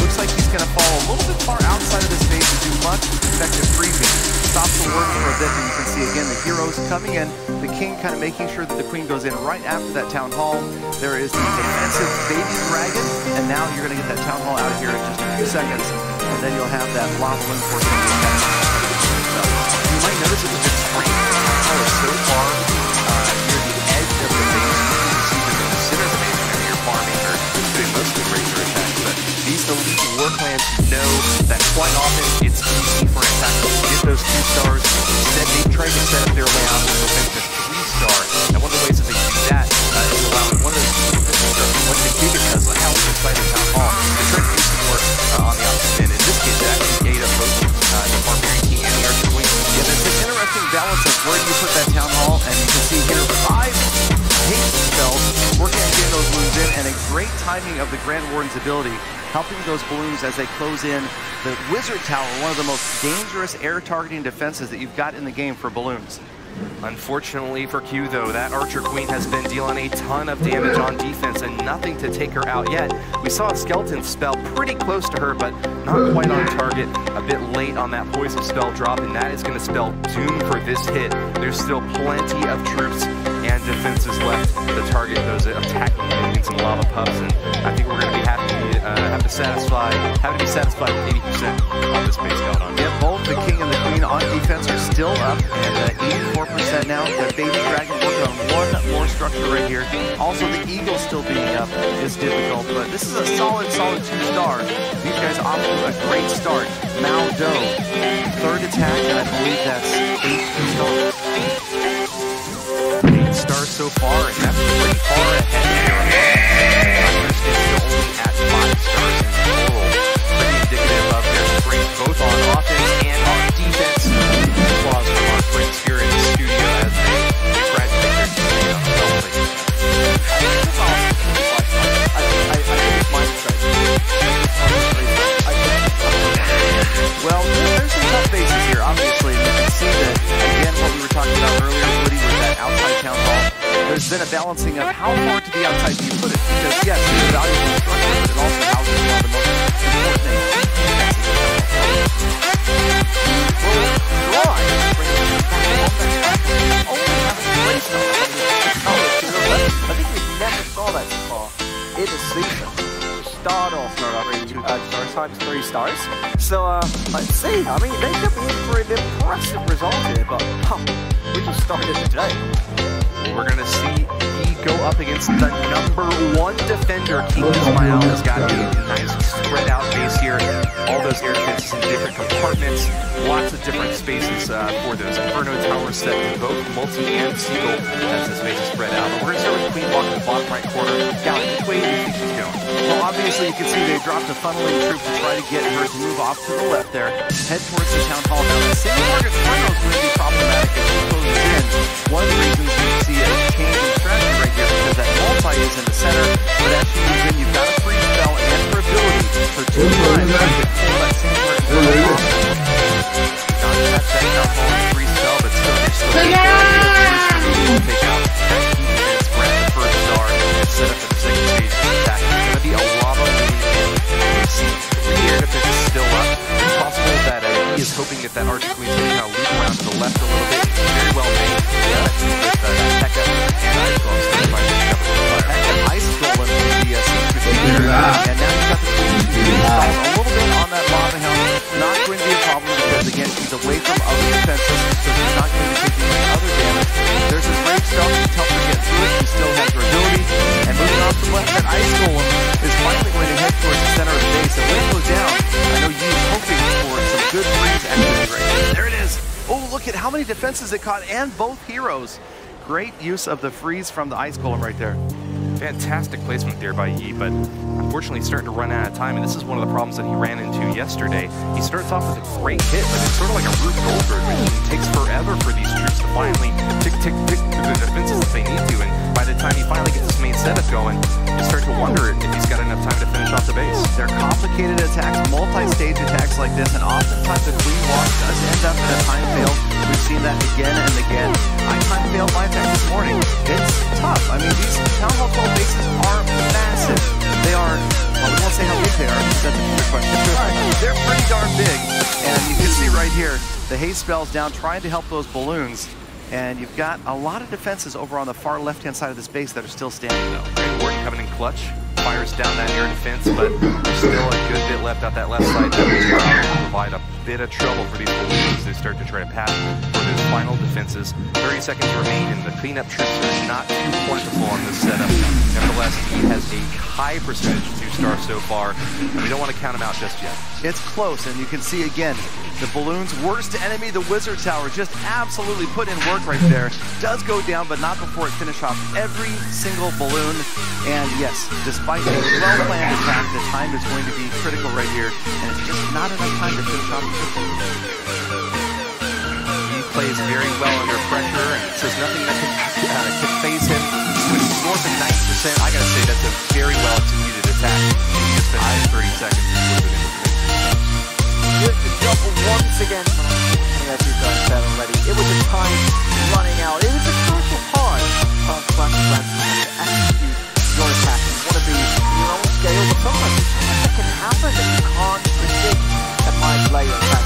Looks like he's going to fall a little bit far outside of this base to do much effective freezing. Stops the work for a bit, and you can see again the heroes coming in. The king kind of making sure that the queen goes in right after that town hall. There is the defensive baby dragon, and now you're going to get that town hall out of here in just a few seconds, and then you'll have that lava wind portion of the attack. So you might notice it's a bit strange. The town hall is so far near the edge of the base. You see them in the center of the base when you're farming or doing most of the razor attacks, but these elite war clans know that quite often it's easy for an attack to get those 2 stars. Instead, they try to set up their layout to prevent the 3-star. And one of the ways that they do that is allowing one of those what the Giga Tesla house inside the town hall to try to do some work on the opposite end. In this case, it actually ate up both the Barbarian King and the Archer Queen. Yeah, there's an interesting balance of where you put that town hall, and you can see here 5 haste spells working on getting those wounds in, and a great time timing of the Grand Warden's ability, helping those balloons as they close in. The Wizard Tower, one of the most dangerous air targeting defenses that you've got in the game for balloons. Unfortunately for Q, though, that Archer Queen has been dealing a ton of damage on defense and nothing to take her out yet. We saw a Skeleton spell pretty close to her, but not quite on target. A bit late on that Poison spell drop, and that is going to spell doom for this hit. There's still plenty of troops and defenses left to target those attacking minions and lava pups, and I think we're going to be happy to be satisfied with 80% of this base going on. Yeah, both the King and the Queen on defense are still up, and 84% now. The Baby Dragon working on one more structure right here. Also, the Eagle still being up is difficult, but this is a solid 2-star. These guys off to a great start. Mao Do, third attack, and I believe that's 8 stars. 8 stars so far, and that's pretty far ahead. Understand still only at 5 stars in total. Pretty indicative of their strength both on offense and on defense. Applause from our friends here in the studio as they congratulate their teammate on the belt plate. I think it's my mistake. Well, there's some tough bases here, obviously. You can see that, again, what we were talking about earlier, Woody, with that outside town hall. There's been a balancing of how far to the outside do you put it. Because, yes, it's a valuable structure, but it also houses one of the most important things. Well, drawing. I think we never saw that so far in the season. Start off times 3 stars. So let's see. I mean, they could be in for an impressive result here, but we just started today. We're going to see E go up against the #1 defender. King Ismail has got a nice spread out base here. All those air defenses in different compartments. Lots of different spaces for those Inferno towers set in both Multi and Seagull as this base is spread out. But we're going to start with Queen walking the bottom right corner. Gal, which way do you think she's going? Well, obviously, you can see they dropped a funneling troop to try to get her to move off to the left there. Head towards the town hall. Now, the single target Inferno is going to be problematic as she closes in. One of the reasons you see a change in strategy right here because that multi is in the center, but as she moves in, you've got a free spell and her ability for 2 times to pull that single target off. Not catch that town hall in free spell, but still, they're still take out that key defense, grab the first star, and set up for the second stage of the attack. It's going to be a lava moon, and we see 3 air defenses still up. It's possible that he is hoping that that Archer Queen's going to kind of loop around to the left a little bit. Very well made. With Heka and Ice Golem still trying to cover the fire. Heka, Ice Golem, the secret there. And now you've got the Queen installed a little bit on that lava helm. Not going to be a problem because, again, she's away from other defenses, so she's not going to be taking any other damage. There's a great spell to help her get through it. She still has her ability. And moving off to the left, that Ice Golem is finally going to head towards the center of the base. And when it goes down, I know you're hoping for some good freeze activity right there. There it is. Oh, look at how many defenses it caught, and both heroes. Great use of the freeze from the Ice Golem right there. Fantastic placement there by Yi, but unfortunately he's starting to run out of time, and this is one of the problems that he ran into yesterday. He starts off with a great hit, but it's sort of like a Rube Goldberg machine. It takes forever for these troops to finally tick through the defenses that they need to, and by the time he finally gets his main setup going, you start to wonder if he's got enough time to finish off the base. They're complicated attacks, multi-stage attacks like this, and oftentimes the Queen Walk does end up in a time fail. We've seen that again and again. I time failed my attack this morning. It's tough. I mean, these Town Hall 12 bases are massive. They are, well, we won't say how big they are, because that's a good question. They're pretty darn big, and you can see right here, the haste spell's down trying to help those balloons, and you've got a lot of defenses over on the far left-hand side of this base that are still standing, though. Grand Warden coming in clutch, fires down that air defense, but there's still a good bit left out that left side that will provide a bit of trouble for these balloons as they start to try to pass for those final defenses. 30 seconds remain, and the cleanup troops are not too plentiful on this setup. Nevertheless, he has a high percentage of 2-stars so far, and we don't want to count him out just yet. It's close, and you can see again, the balloon's worst enemy, the Wizard Tower, just absolutely put in work right there. Does go down, but not before it finishes off every single balloon. And yes, despite a well-planned attack, the time is going to be critical right here, and it's just not enough time to finish off the system. He plays very well under pressure, and says nothing that can phase him. When he's north of 90%, I gotta say that's a very well executed attack. He just finished 30 seconds. With the double once again, as you guys said already, it was a time running out. It was a crucial part of Clash of Clans to execute your attack. You want to be your own scale, but sometimes that can happen that you can't predict that might play your attack.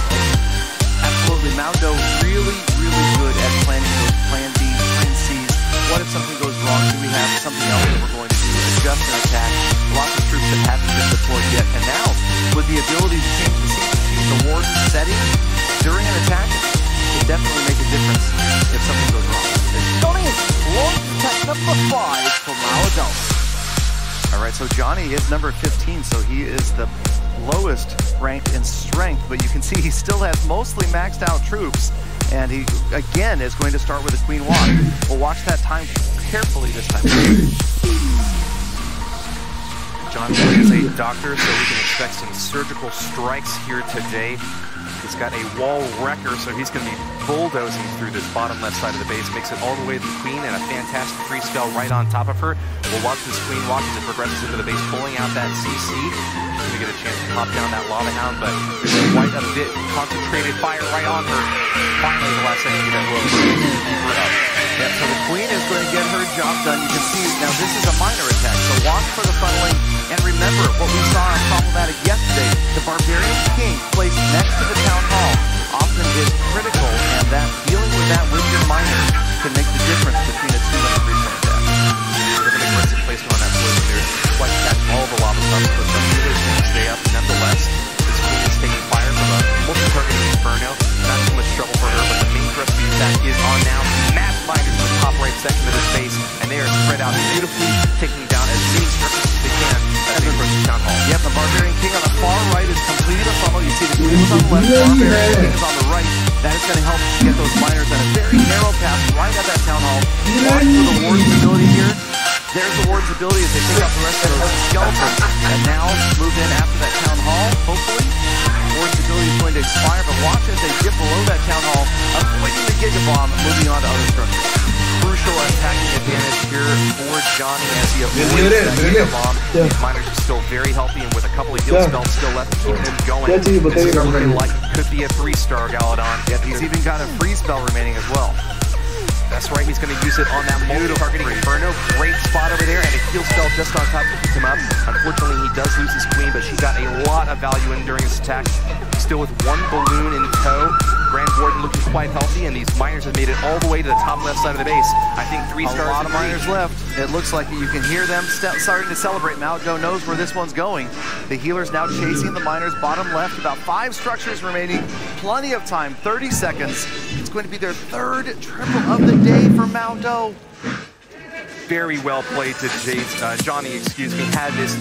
Absolutely, Maudo really, really good at planning those plan B, plan Cs. What if something goes wrong? Do we have something else that we're going to do? Adjust an attack. Lots of troops that haven't been deployed yet, and now with the ability to change the sequence, the ward setting during an attack, can definitely make a difference if something goes wrong. Johnny is launch attack number 5 for Maudo. All right, so Johnny is number 15, so he is the lowest ranked in strength, but you can see he still has mostly maxed out troops, and he again is going to start with a Queen Walk. We'll watch that time carefully this time. Johnny is a doctor, so we can expect some surgical strikes here today. He's got a wall wrecker, so he's going to be bulldozing through this bottom left side of the base. Makes it all the way to the Queen, and a fantastic free spell right on top of her. We'll watch this Queen Walk as it progresses into the base, pulling out that CC. He's going to get a chance to pop down that Lava Hound, but there's quite a bit concentrated fire right on her. Finally, the last second to get that rope. Yeah, so the Queen is going to get her job done. You can see now this is a minor attack, so watch for the funneling. And remember what we saw in Problematic yesterday, the Barbarian King placed next to the Town Hall often is critical, and that dealing with that with your miners can make the difference between a 2 and a 3-star attack. With an aggressive placement on that blue, there's quite catch all the lava pumps, but some healers can stay up nonetheless. This Queen is taking fire from a multi-targeting Inferno. Not too much trouble for her, but the main thrust of the attack is on now. Mass miners in the top right section of the space, and they are spread out beautifully, taking down as many structures as they can as they approach the Town Hall. Yep, the Barbarian King on the far right is completed a funnel. You see the Queen is on the left, Barbarian King is on the right. That is going to help get those miners on a very narrow path right at that Town Hall. Watch for the Warden's ability here. There's the Warden's ability as they pick up the rest of those skeletons. And now move in after that Town Hall, hopefully. Warden's ability is going to expire, but watch as they dip below that Town Hall, avoiding the Giga Bomb, moving on to other structures. Crucial attacking advantage here for Johnny as he avoids that Giga Bomb. These miners are still very healthy, and with a couple of heal spells still left to keep them going, this is looking like it could be a 3-star Galadon. Yep, he's even got a free spell remaining as well. That's right, he's going to use it on that multi-targeting Inferno. Great spot over there, and a heal spell just on top to pick him up. Unfortunately, he does lose his Queen, but she got a lot of value in during his attack. Still with 1 balloon in tow. Grand Warden looking quite healthy, and these miners have made it all the way to the top left side of the base. I think 3 stars. A lot of miners left. It looks like you can hear them starting to celebrate. Maudo knows where this one's going. The healers now chasing the miners bottom left. About 5 structures remaining. Plenty of time, 30 seconds. It's going to be their 3rd triple of the day for Maudo. Very well played to Johnny, had this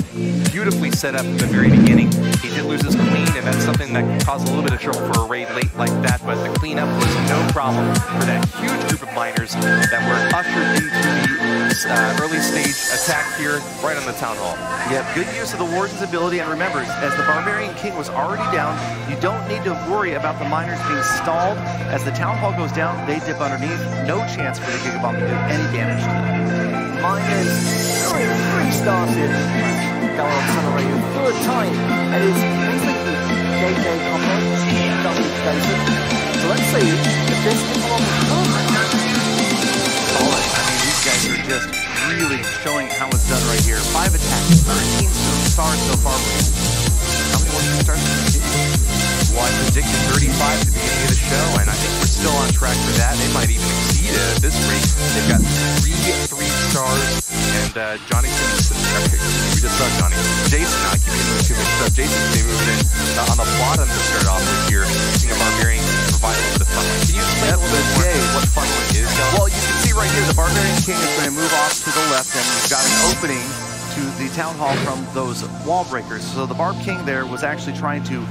beautifully set up at the very beginning. He did lose his Queen, and that's something that caused a little bit of trouble for a raid late like that, but the cleanup was no problem for that huge group of miners that were ushered into the early stage attack here right on the Town Hall. Yeah, good use of the Warden's ability, and remember, as the Barbarian King was already down, you don't need to worry about the miners being stalled. As the Town Hall goes down, they dip underneath. No chance for the Giga Bomb to do any damage to them. Miners going 3 stars here. Galadon accelerated 3rd time, and it's basically JJ combo, double station. So let's see if this can come on. Solid. I mean, these guys are just really showing how it's done right here. 5 attacks, 13 stars so far. How many more stars? Well, I predicted 35 at the beginning of the show, and I think we're still on track for that. They might even exceed it at this rate. They've got 3 stars, and Johnny's going to we just saw Johnny. Jason, I keep getting too mixed up. Jason's going to be moving in on the bottom to start off with here, using a Barbarian to provide a little bit of funneling. Can you explain a little bit more what funneling is, John? Well, you can see right here, the Barbarian King is going to move off to the left, and you've got an opening to the Town Hall from those wall breakers. So the Barb King there was actually trying to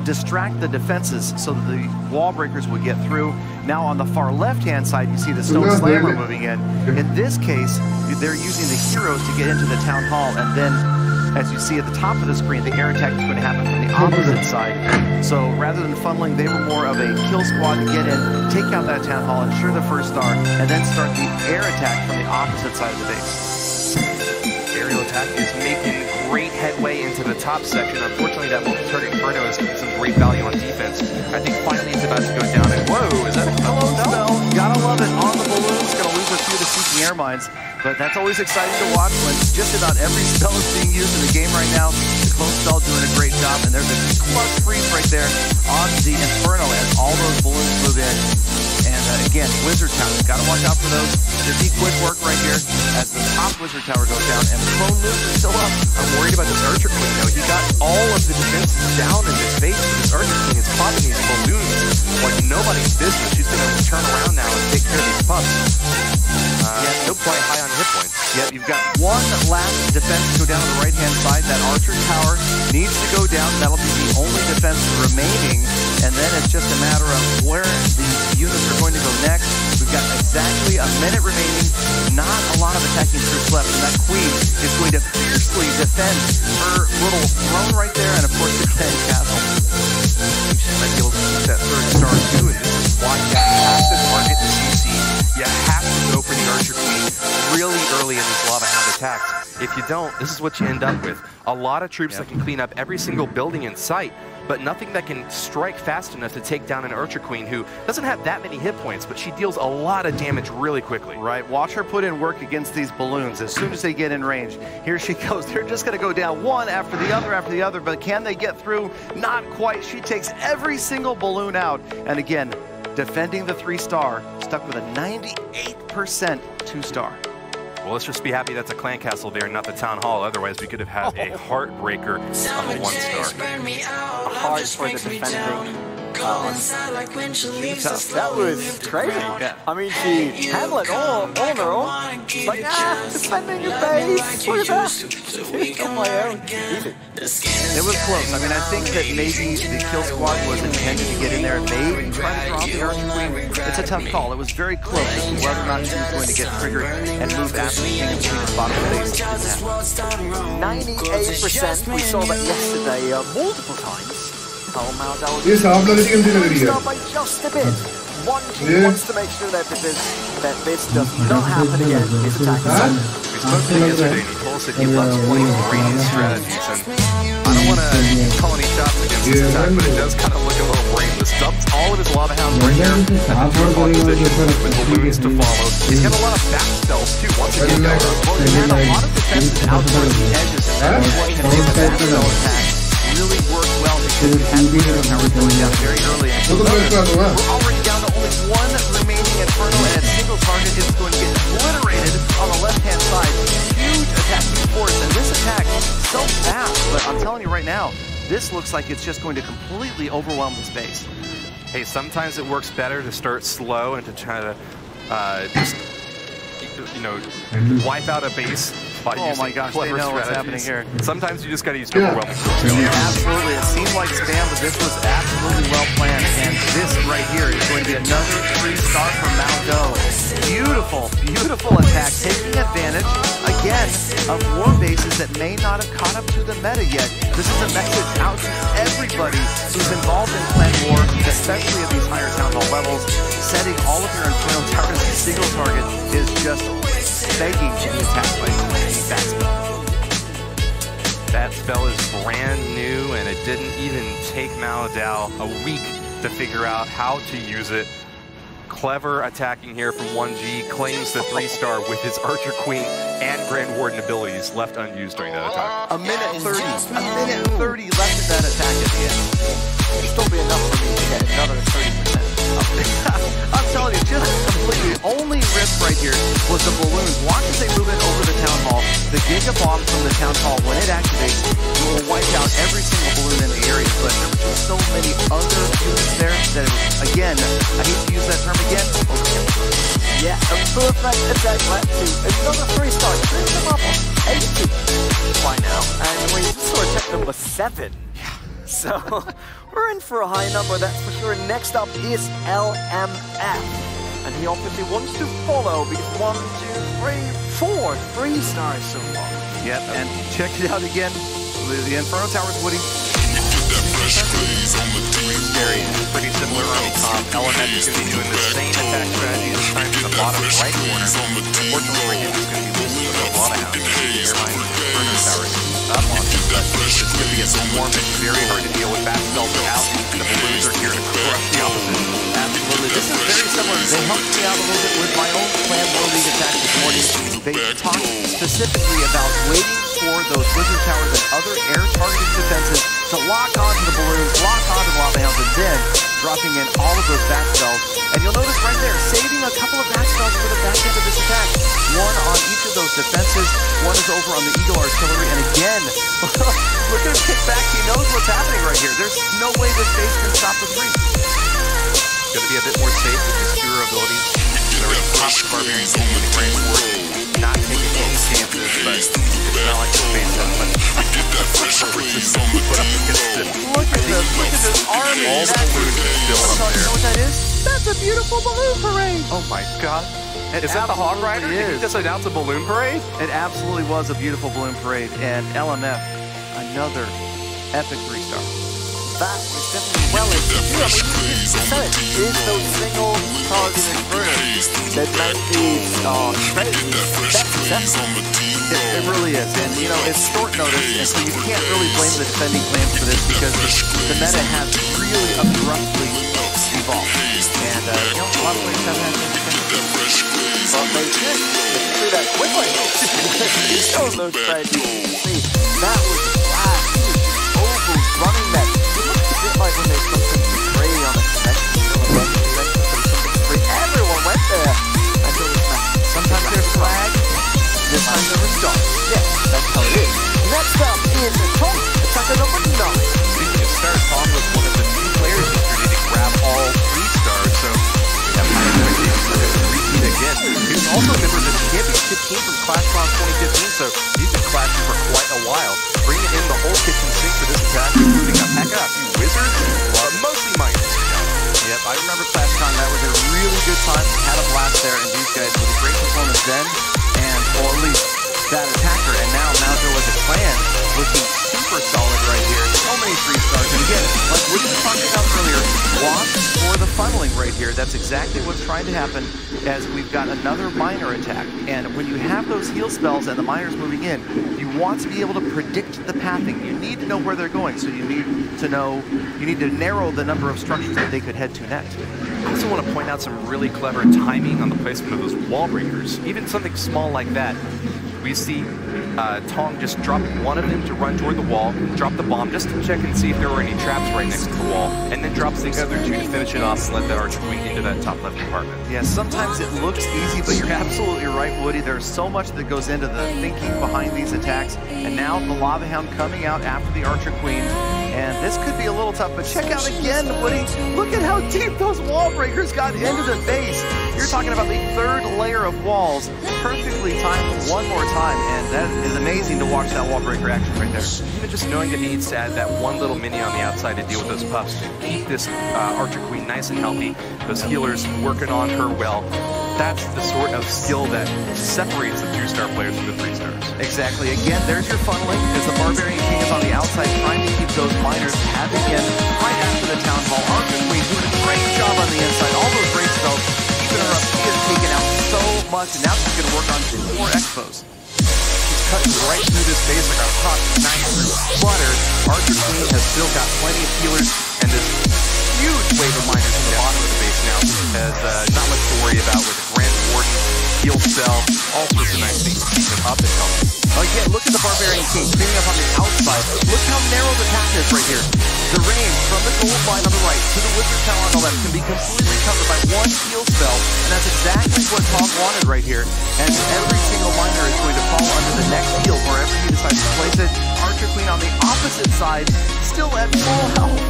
distract the defenses so that the wall breakers would get through. Now on the far left-hand side, you see the Stone Slammer moving in. In this case, they're using the heroes to get into the Town Hall, and then, as you see at the top of the screen, the air attack is going to happen from the opposite side. So rather than funneling, they were more of a kill squad to get in, take out that Town Hall, ensure the 1st star, and then start the air attack from the opposite side of the base. aerial attack is making great headway into the top section. Unfortunately, that multi-target Inferno has some great value on defense. I think finally it's about to go down, and whoa, is that a Hello, spell? Gotta love it. On the balloons, gonna lose a few to Seeking Air Mines, but that's always exciting to watch when just about every spell is being used in the game right now. The clone spell doing a great job, and there's a clutch freeze right there on the Inferno as all those balloons move in. And again, Wizard Tower, gotta watch out for those. Should be quick work right here as the top Wizard Tower goes down, and the clone moves are still up. I'm worried about this Archer Queen, though. He got all of the defenses down in his face, but this Archer Queen is popping these balloons like nobody's business. She's going to turn around now and take care of these pups. Still quite high on hit points. Yep, you've got one last defense to go down on the right-hand side. That Archer Tower needs to go down. That'll be the only defense remaining, and then it's just a matter of where the units are going to go next. We've got exactly a minute remaining. Not a lot of attacking troops left, and that Queen is going to fiercely defend her little throne right there, and of course the Clan Castle. She might be able to keep that third star too, and this is why you have to target the CC. You have to go for the Archer Queen really early in these Lava Hound attacks. If you don't, this is what you end up with. A lot of troops that can clean up every single building in sight, but nothing that can strike fast enough to take down an Archer Queen who doesn't have that many hit points, but she deals a lot of damage really quickly. Right, watch her put in work against these balloons as soon as they get in range. Here she goes. They're just going to go down one after the other, but can they get through? Not quite. She takes every single balloon out, and again, defending the 3-star, stuck with a 98% 2-star. Well, let's just be happy that's a clan castle there, not the town hall. Otherwise, we could have had a heartbreaker of a 1-star. A heart for the defending. That was crazy. Yeah. I mean, she handled it all on her own. She's like, defending your base. Look at that. On my own. Easy. It was close. I mean, I think that maybe the kill squad was intended to get in there and maybe try to drop the Archer Queen. It's a tough call. It was very close as to whether or not she was going to get triggered and move after the King between the bottom of the base. 98%. We saw that yesterday multiple times. ये साफ लग रही है मुझे लग रही है by just a bit. One team wants to make sure that this does not happen again. This attack We spoke to him yesterday and he told us that he loves playing green strategies, and I don't want to call any shots against this attack, but it does kind of look a little brainless. Dumps all of his Lava Hounds right here at the turn-on position with balloons to follow. He's got a lot of back spells too, once again. Well, he had a lot of defenses out towards the edges, and that's what can make a back spell attack really work well because we had the Wizard Tower going down very early. And we're already down to only one remaining Inferno, and a single target is going to get obliterated on the left-hand side. Huge attacking force, and this attack so fast, but I'm telling you right now, this looks like it's just going to completely overwhelm the space. Hey, sometimes it works better to start slow and to try to just, wipe out a base by using my gosh, they clever know what's strategies. happening here. Sometimes you just got to use overwhelming force. Absolutely, it seemed like spam, but this was absolutely well planned, and this right here is going to be another 3-star from Maldo. Beautiful, beautiful attack, taking advantage, again, of war bases that may not have caught up to the meta yet. This is a message out to everybody who's involved in clan war, especially at these higher town hall levels. Setting all of your Inferno towers as a single target is just begging to be attacked by that spell. That spell is brand new, and it didn't even take Maladao a week to figure out how to use it. Clever attacking here from 1G, claims the 3-star with his Archer Queen and Grand Warden abilities left unused during that attack. A minute 30 left in that attack at the end. It'll still be enough for me to get another 30%. I'm telling you, just completely. Only risk right here was the balloons. Watch as they move in over the town hall. The Giga Bomb from the town hall, when it activates, will wipe out every single balloon in the area. But there were just so many other units there that, again, I hate to use that term again. Yeah, a perfect attack led to another 3-star. Bring them up on 80 by now. And we saw attack number 7. So, we're in for a high number, that's for sure. Next up is LMF. And he obviously wants to follow because 1, 2, 3, 4 3-stars so far. Yep, and check it out again. The Inferno Tower's Woody. Scary, pretty similar on the top. LMF is going to be doing the same attack strategy this time in the bottom right corner. Unfortunately for him, he's going to be losing a lot of hounds. swarm and very hard to deal with. Fast spells are out. The balloons are here to crush the opposition. Absolutely. This is very similar. They helped me out a little bit with my own Clan World League attack this morning. They talked specifically about waiting for those Wizard Towers and other air targeting defenses to lock onto the balloons, lock onto the lava hounds, and then dropping in all of those bat spells. And you'll notice right there, saving a couple of bat spells for the back end of this attack. One on each of those defenses, one is over on the Eagle Artillery, and again, look at him kick back. He knows what's happening right here. There's no way this base can stop the three. Going to be a bit more safe with his hero abilities. They're already top the Barbarian King with the Grand Ward. Not taking any chances, but it's not like the base has much resistance to put up against it. Look at this army. All the balloons are still up You know there. what that is? That's a beautiful balloon parade. Oh my god. It Is that the Hog Rider? absolutely Did he is. just announce a balloon parade? It absolutely was a beautiful balloon parade, and LMF, another epic 3-star. That was definitely well executed. I mean, you said it. Is those single target infernos that make these strategies that successful. It really is, and you know, it's short notice, and so you can't really blame the defending clans for this because the meta has really abruptly evolved. And you know, a lot of ways haven't had But they did do that quickly. You saw those strategies. See, that was flash. Overrunning that. It looked a bit like when they put something free on a convention. Everyone went there until the smash. Sometimes there's flag, this time there was stars. Yeah, that's how it is. Next up is the top attacker number 9. Speaking of stars, Tom was one of the few players yesterday to grab all 3 stars, so we have high expectations for him to repeat again. He was also a member of the championship team from Clash Clans 2015, so he's been clashing for quite a while. Bringing in the whole kitchen sink for this attack, including a P.E.K.K.A, a few wizards, but mostly miners. Yep, I remember ClashCon. That was a really good time. Had a blast there, and these guys with a great performance then, and or at least that attacker. And now Maujo as a clan looking super solid right here. So many 3-stars, and again, like we were talking about earlier, watch for the funneling right here. That's exactly what's trying to happen as we've got another miner attack. And when you have those heal spells and the miners moving in, you want to be able to predict the pathing. You need to know where they're going, so you need to narrow the number of structures that they could head to next. I also want to point out some really clever timing on the placement of those wall breakers. Even something small like that. We see Tong just drop one of them to run toward the wall, drop the bomb just to check and see if there were any traps right next to the wall, and then drops the other 2 to finish it off and let that archer queen into that top left compartment. Yeah, sometimes it looks easy, but you're absolutely right, Woody. There's so much that goes into the thinking behind these attacks, and now the Lava Hound coming out after the archer queen, and this could be a little tough, but check out again, Woody. Look at how deep those wall breakers got into the base. You're talking about the 3rd layer of walls, perfectly timed one more time, and that is amazing to watch that wall breaker action right there. Even just knowing that he needs to add that one little mini on the outside to deal with those puffs to keep this archer queen nice and healthy, those healers working on her well. That's the sort of skill that separates the 2-star players from the 3-stars. Exactly. Again, there's your funneling as the Barbarian King is on the outside trying to keep those miners having in right after the Town Hall. Archer Queen doing a great job on the inside. All those great spells keeping her up. She has taken out so much, and now she's going to work on 2 more expos. She's cutting right through this base like a hot knife through butter. Archer Queen has still got plenty of healers, and this huge wave of miners from the bottom of the base now has not much to worry about with the Grand Warden, heal cell, all sorts of nice things to keep him up and healthy. Again, look at the Barbarian King cleaning up on the outside. Look how narrow the path is right here. The range from the gold line on the right to the Wizard Tower on the left can be completely covered by one heal spell, and that's exactly what Tom wanted right here. And every single miner is going to fall under the next heal wherever he decides to place it. Archer Queen on the opposite side, still at full health.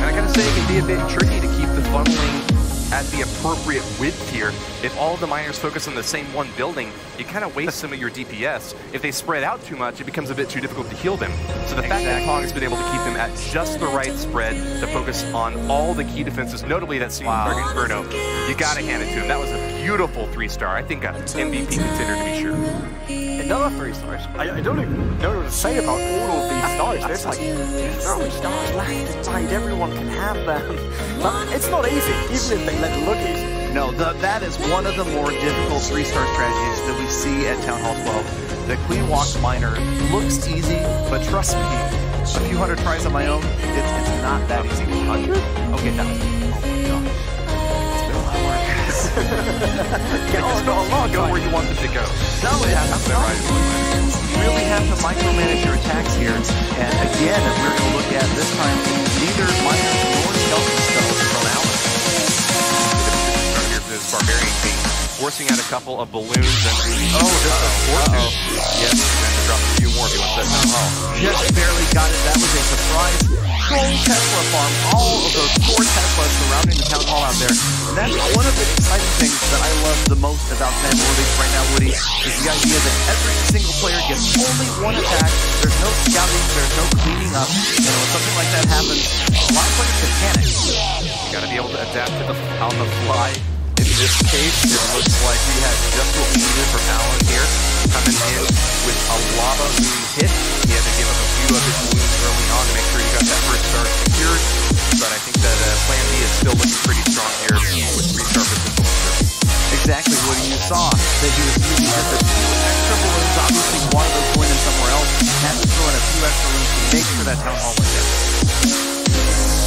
And I gotta say, it can be a bit tricky to keep the funneling at the appropriate width here. If all of the miners focus on the same one building, you kind of waste some of your DPS. If they spread out too much, it becomes a bit too difficult to heal them. So the fact that Kong has been able to keep them at just the right spread to focus on all the key defenses, notably that single target Inferno, you gotta hand it to him. That was a beautiful 3-star. I think a MVP contender to be sure. Another 3 stars. I don't even know what to say about all of these stars. There's like 30 stars left and right. Everyone can have them. But it's not easy, even if they let it look easy. No, that is one of the more difficult 3-star strategies that we see at Town Hall 12. The Queen Walk Miner looks easy, but trust me, a few hundred tries on my own, it's not that easy. 100? Okay, 1,000. Oh my god. It's been a lot of work. It's not a lot. Go where you want them to go. No, it has to right. You really have to micromanage your attacks here. And again, we're going to look at this time neither minor nor skeleton spells from Alan. Here's this barbarian team forcing out a couple of balloons and just a fortune. Yes, and drop a few more if he wants that town hall. Just barely got it. That was a surprise. Full Tesla farm. All of those 4 Teslas surrounding the town hall out there. And that's one of the exciting things that I love the most about Clan Nordics right now, Woody, is the idea that every single player gets only one attack. There's no scouting. There's no cleaning up. And when something like that happens, a lot of players can panic. You got to be able to adapt to on the fly. In this case, it looks like we had just what we needed from Alan here, coming in with a lava moon hit. He had to give up a few of his balloons early on to make sure he got that first star secured. But I think that Plan B is still looking pretty strong here with 3 star potential. Exactly what you saw, that he was using just a few extra balloons. Obviously, one of those going in somewhere else. Had to throw in a few extra balloons to make sure that town hall went down.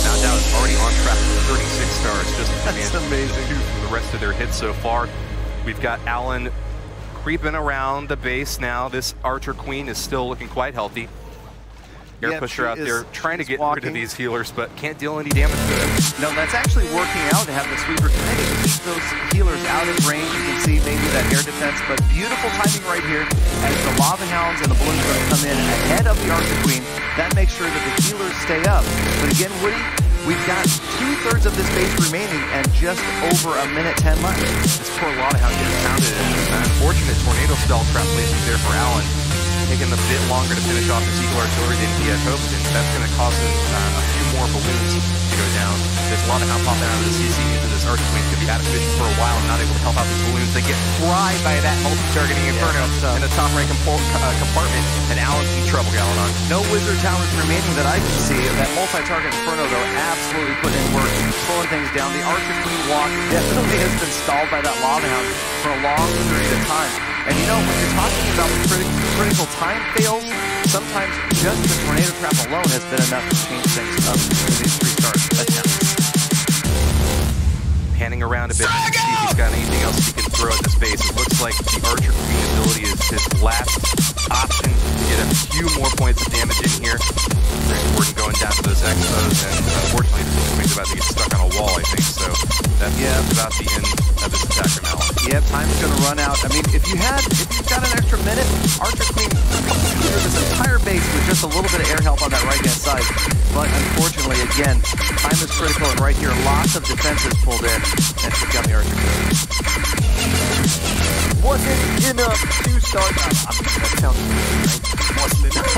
Now down is already on track for 36 stars. Just That's amazing. From the rest of their hits so far. We've got Alan creeping around the base now. This Archer Queen is still looking quite healthy. Air pusher out there trying to get rid of these healers, but can't deal any damage to them. No, that's actually working out to have the sweeper committed to keep those healers out of range. You can see maybe that air defense, but beautiful timing right here as the lava hounds and the balloons are going to come in ahead of the Archer Queen. That makes sure that the healers stay up. But again, Woody, we've got 2/3 of this base remaining and just over a minute 10 left. This poor lava hound gets pounded. An unfortunate tornado spell trap placement there for Alan. Taking a bit longer to finish off his Eagle Artillery than he had hoped, and that's going to cause him a few more balloons to go down. There's a lot of how popping out of the CC into this Archer Queen could be out of vision for a while and not able to help out these balloons. They get fried by that multi-targeting Inferno in the top right compartment, and Alan's in trouble, Galadon. No Wizard Towers remaining that I can see. That multi-target Inferno, though, absolutely put in work, slowing things down. The Archer Queen walk definitely has been stalled by that Lava Hound for a long period of time. And you know, when you're talking about critical time fails, sometimes just the tornado trap alone has been enough to change things up for these 3-star attempts. Panning around a bit to see if he's got anything else he can throw at the space. It looks like the Archer Queen ability is his last option to get a few more points of damage in here. Very important going down to those Expos, and unfortunately this Queen's about to get stuck on a wall, I think. So that's about the end of this attack from Alan. Yeah, time's gonna run out. I mean, if you've got an extra minute, Archer Queen could clear this entire base with just a little bit of air help on that right-hand side. But unfortunately, again, time is critical, and right here, lots of defenses pulled in and took down the Archer Queen. Wasn't enough 2-star. I mean, that sounds right. Wasn't enough.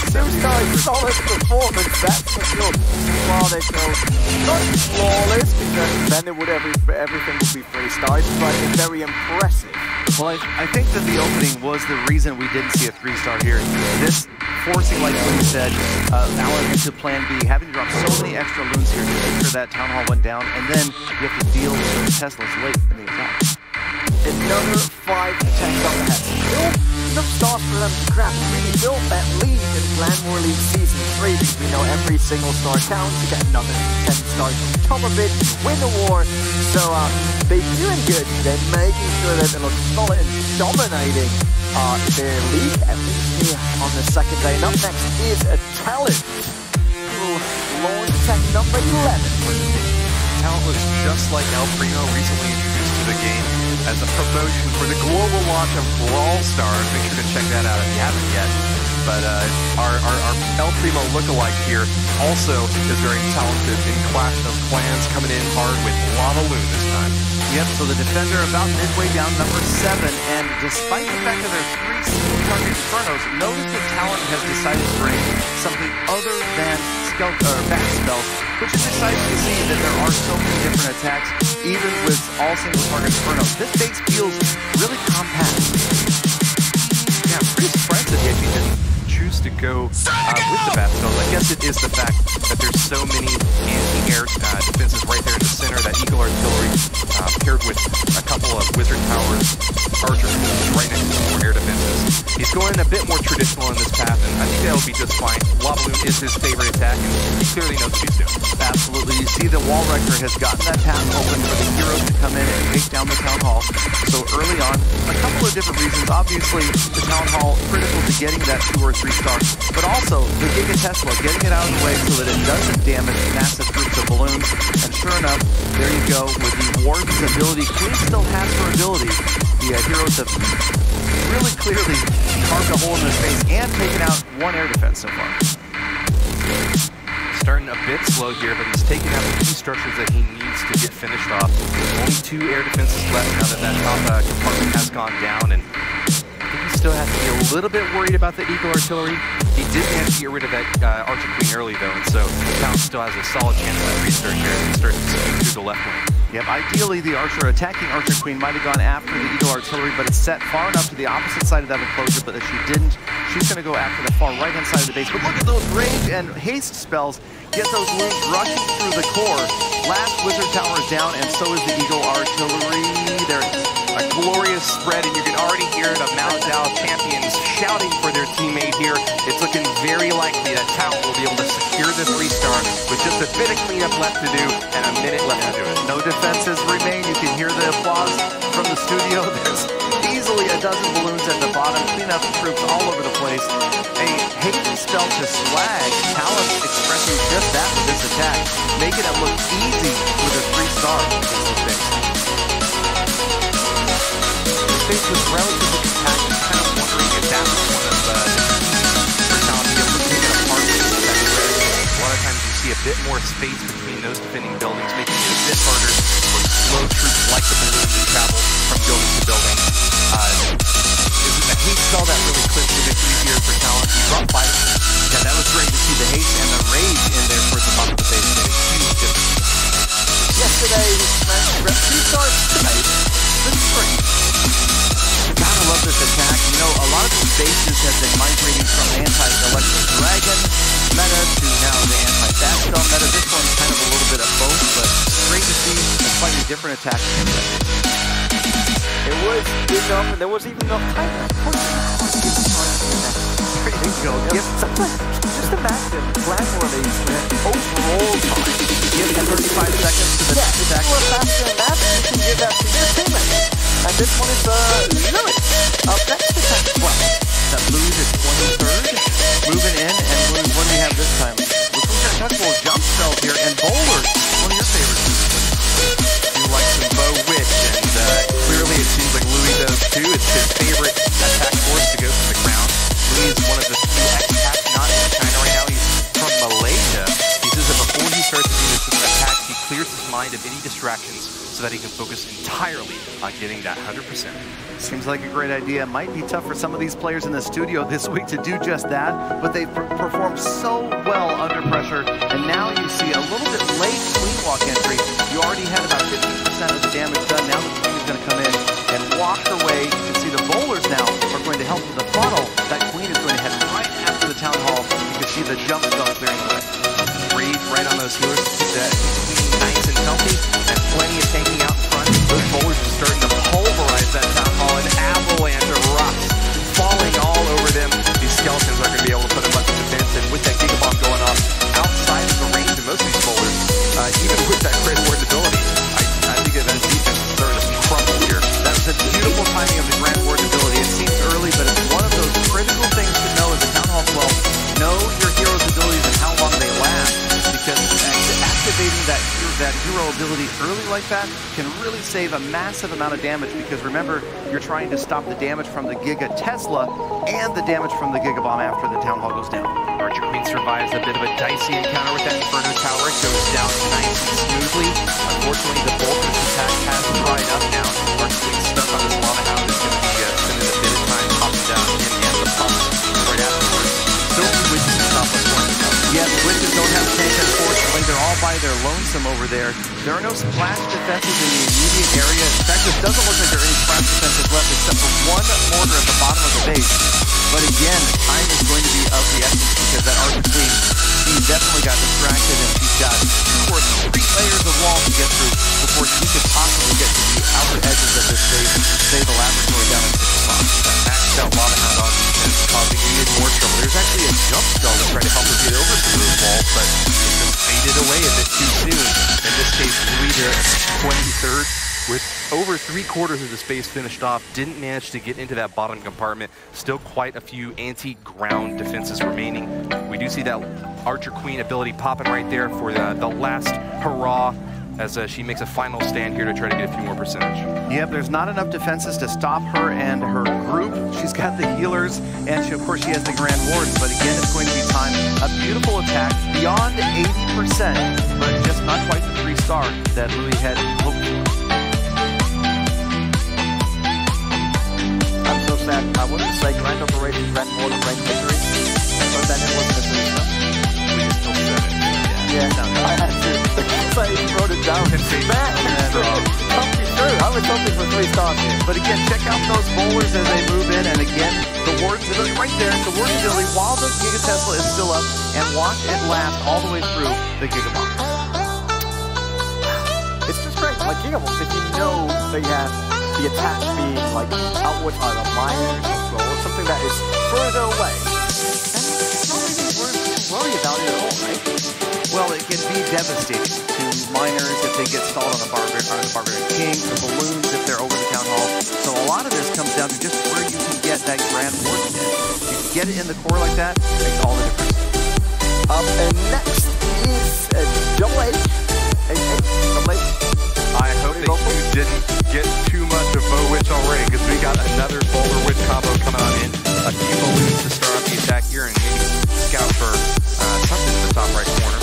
2-star solid performance, that's for sure. While they go not flawless, because then it would everything would be 3 stars, but it's very impressive. Well, I think that the opening was the reason we didn't see a 3-star here. This forcing, like Woody said, Alan into Plan B, having to drop so many extra loons here to make sure that Town Hall went down, and then you have to deal with those Teslas late in the attack. Another 5 attacks on the head. Still enough stars for them to grab and really build that lead in Clan War League Season 3, because we know every single star counts to get another 10 stars on top of it, win the war. So they're doing good. They're making sure that they look solid and dominating their league, at least here on the second day. And up next is a talent. Launch attack number 11 for the team. Talent looks just like El Primo, recently introduced to the game as a promotion for the global launch of Brawl Stars. Make sure to check that out if you haven't yet. But our El Primo lookalike here also is very talented in Clash of Clans, coming in hard with Lava Loon this time. Yep, so the defender about midway down, number 7, and despite the fact that there are 3 single target Infernos, notice that Talent has decided to bring something other than fast spells, which is exciting to see that there are so many different attacks, even with all single target Infernos. This base feels really compact. Yeah, I'm pretty surprised that he actually didn't choose to go with the fast spells. I guess it is the fact that there's so many anti-air defenses right there in the center, that Eagle Artillery paired with a couple of Wizard Towers, Archer right next to more air defenses. He's going a bit more traditional in this path, and I think that would be just fine. Lava Balloon is his favorite attack, and he clearly knows what he's doing. Absolutely. You see the wall wrecker has gotten that path open for the heroes to come in and take down the Town Hall. So early on, a couple of different reasons. Obviously, the Town Hall critical to getting that 2 or 3 stars, but also the Giga Tesla, getting it out of the way so that it doesn't damage massive groups of balloons. And sure enough, there you go with the Warden's ability. Queen still has her ability. The heroes have really clearly carved a hole in their space and taken out 1 air defense so far. Starting a bit slow here, but he's taken out the key structures that he needs to get finished off. Only 2 air defenses left now that top compartment has gone down, and I think he still has to be a little bit worried about the Eagle Artillery. He did manage to get rid of that Archer Queen early though, and so Town still has a solid chance of that restart here as he starts to speed through the left wing. Yep, ideally the attacking Archer Queen might have gone after the Eagle Artillery, but it's set far enough to the opposite side of that enclosure, but if she didn't, she's going to go after the far right-hand side of the base. But look at those range and haste spells. Get those wounds rushing through the core. Last Wizard Tower is down, and so is the Eagle Artillery. There's a glorious spread, and you can already hear the Mao Zhao champions shouting for their teammate here. It's looking very likely that Tao will be able to secure this restart with just a bit of cleanup left to do and a minute left to do it. No defenses remain. You can hear the applause from the studio. There's easily a dozen balloons at the bottom. Cleanup troops all over the place. A hate spell to Swag. Talent expressing just that with this attack, making it look easy with a 3-star against the face. The face was relatively compact. I'm kind of wondering if that was one of the keys for Talent to be able to take it apart with this attack spread. A lot of times you see a bit more space between those defending buildings, making it a bit harder for slow troops like the balloons to travel from building to building. Is it the hate spell that really clinched the victory here for Talent? He brought 5. Yeah, that was great to see the haste and the rage in there towards the bottom of the base. Made a huge difference. Yesterday, we managed to grab 2 stars tonight. This is great. Gotta love this attack. You know, a lot of these bases have been migrating from anti-Electro Dragon meta to now the anti-Dash Spell meta. This one's kind of a little bit of both, but great to see a slightly different attack. It was enough, and there was even enough time for There you go. Yep. Sometimes, just imagine Clans where they overall time. Give them 35 seconds to the next attack. If you are faster than that, you can give that to your teammate. And this one is Lewis. Up next attack as well. That Louis is 23rd. Moving in, and Louis, what do we have this time? We're going to touch more jump spells here, and Bowlers, one of your favorites. You like some Bow Witch, and clearly it seems like Louis does too. It's his favorite attack force to go from the ground. Louis is one of the few expats not in China right now. He's from Malaysia. He says that before he starts doing this attacks, he clears his mind of any distractions so that he can focus entirely on getting that 100%. Seems like a great idea. It might be tough for some of these players in the studio this week to do just that, but they've performed so well under pressure, and now you see a little bit late Queen Walk entry. You already had about 50% of the damage done. Now the Queen is going to come in and walk her way. You can see the Bowlers now are going to help with the funnel. That Queen is going to head right after the Town Hall. You can see the jump spell clearing the way. Breathe right on those healers to keep that Queen nice and healthy, and plenty of tanking out in front. Those Bowlers are starting to pulverize that Town Hall. An avalanche of rocks falling all over them. These skeletons are going to be able to put a bunch of defense, and with that Giga Bomb going off outside of the range of most of these Bowlers, even with that Great Warden ability, I think that defense is starting to crumble here. That was a beautiful timing of the Grand Warden ability. It seems early, but it's one of those critical things to know as a Town Hall 12. Know your hero's abilities and how long they last, because activating that hero ability early like that can really save a massive amount of damage, because remember, you're trying to stop the damage from the Giga Tesla and the damage from the Giga Bomb after the Town Hall goes down. Archer Queen survives a bit of a dicey encounter with that Inferno Tower. It goes down nice and smoothly. Unfortunately, the bulk of this attack has dried up now. Archer Queen stuck on this Lava Hound is going to be spending a bit of time popping down him and the pumps right afterwards. Still two witches to stop us one. Yeah, the witches don't have a tank, unfortunately. They're all by their lonesome over there. There are no splash defenses in the immediate area. In fact, it doesn't look like there are any splash defenses left except for one mortar at the bottom of the base. But again, time is going to be of the essence, because that Archer Queen, she definitely got distracted, and she's got 2 or 3 layers of wall to get through before she could possibly get to the outer edges of this base, say the laboratory down at 6 o'clock. That maxed out Lava Hound on defense, causing even more trouble. There's actually a jump spell to try to help her get over some of those walls, but it just faded away a bit too soon. In this case, Louis there at 23rd with over 3/4 of the space finished off. Didn't manage to get into that bottom compartment. Still quite a few anti-ground defenses remaining. We do see that Archer Queen ability popping right there for the last hurrah as she makes a final stand here to try to get a few more percentage. Yep, there's not enough defenses to stop her and her group. She's got the healers, and of course she has the Grand Warden, but again, it's going to be time. A beautiful attack, beyond 80%, but just not quite the 3-star that Louis had hoped for. I'm so sad. I wouldn't say Grand Operation, Grand Warden, Grand Victory, but then it wasn't a 3-star. Louis still said it. Yeah, no, I had to. So he wrote it down. I was hoping for 3 stars here. But again, check out those bowlers as they move in, and again, the Warden's ability right there, the Warden's ability while the Giga Tesla is still up, and watch it last all the way through the Giga Box. It's just great. Like Giga Box, if you know they have the attack being like outwards either minor or something that is further away, and it's not really worry about it at all, right? Well, it can be devastating to miners if they get stalled on the Barbarian King, the balloons if they're over the Town Hall. So a lot of this comes down to just where you can get that Grand Warden in. If you get it in the core like that, it makes all the difference. And next is Double H. Double H. I hope that you didn't get too much of Bow Witch already, because we got another Boulder Witch combo coming on in. A few balloons to start off the attack here, and maybe scout for something in the top right corner.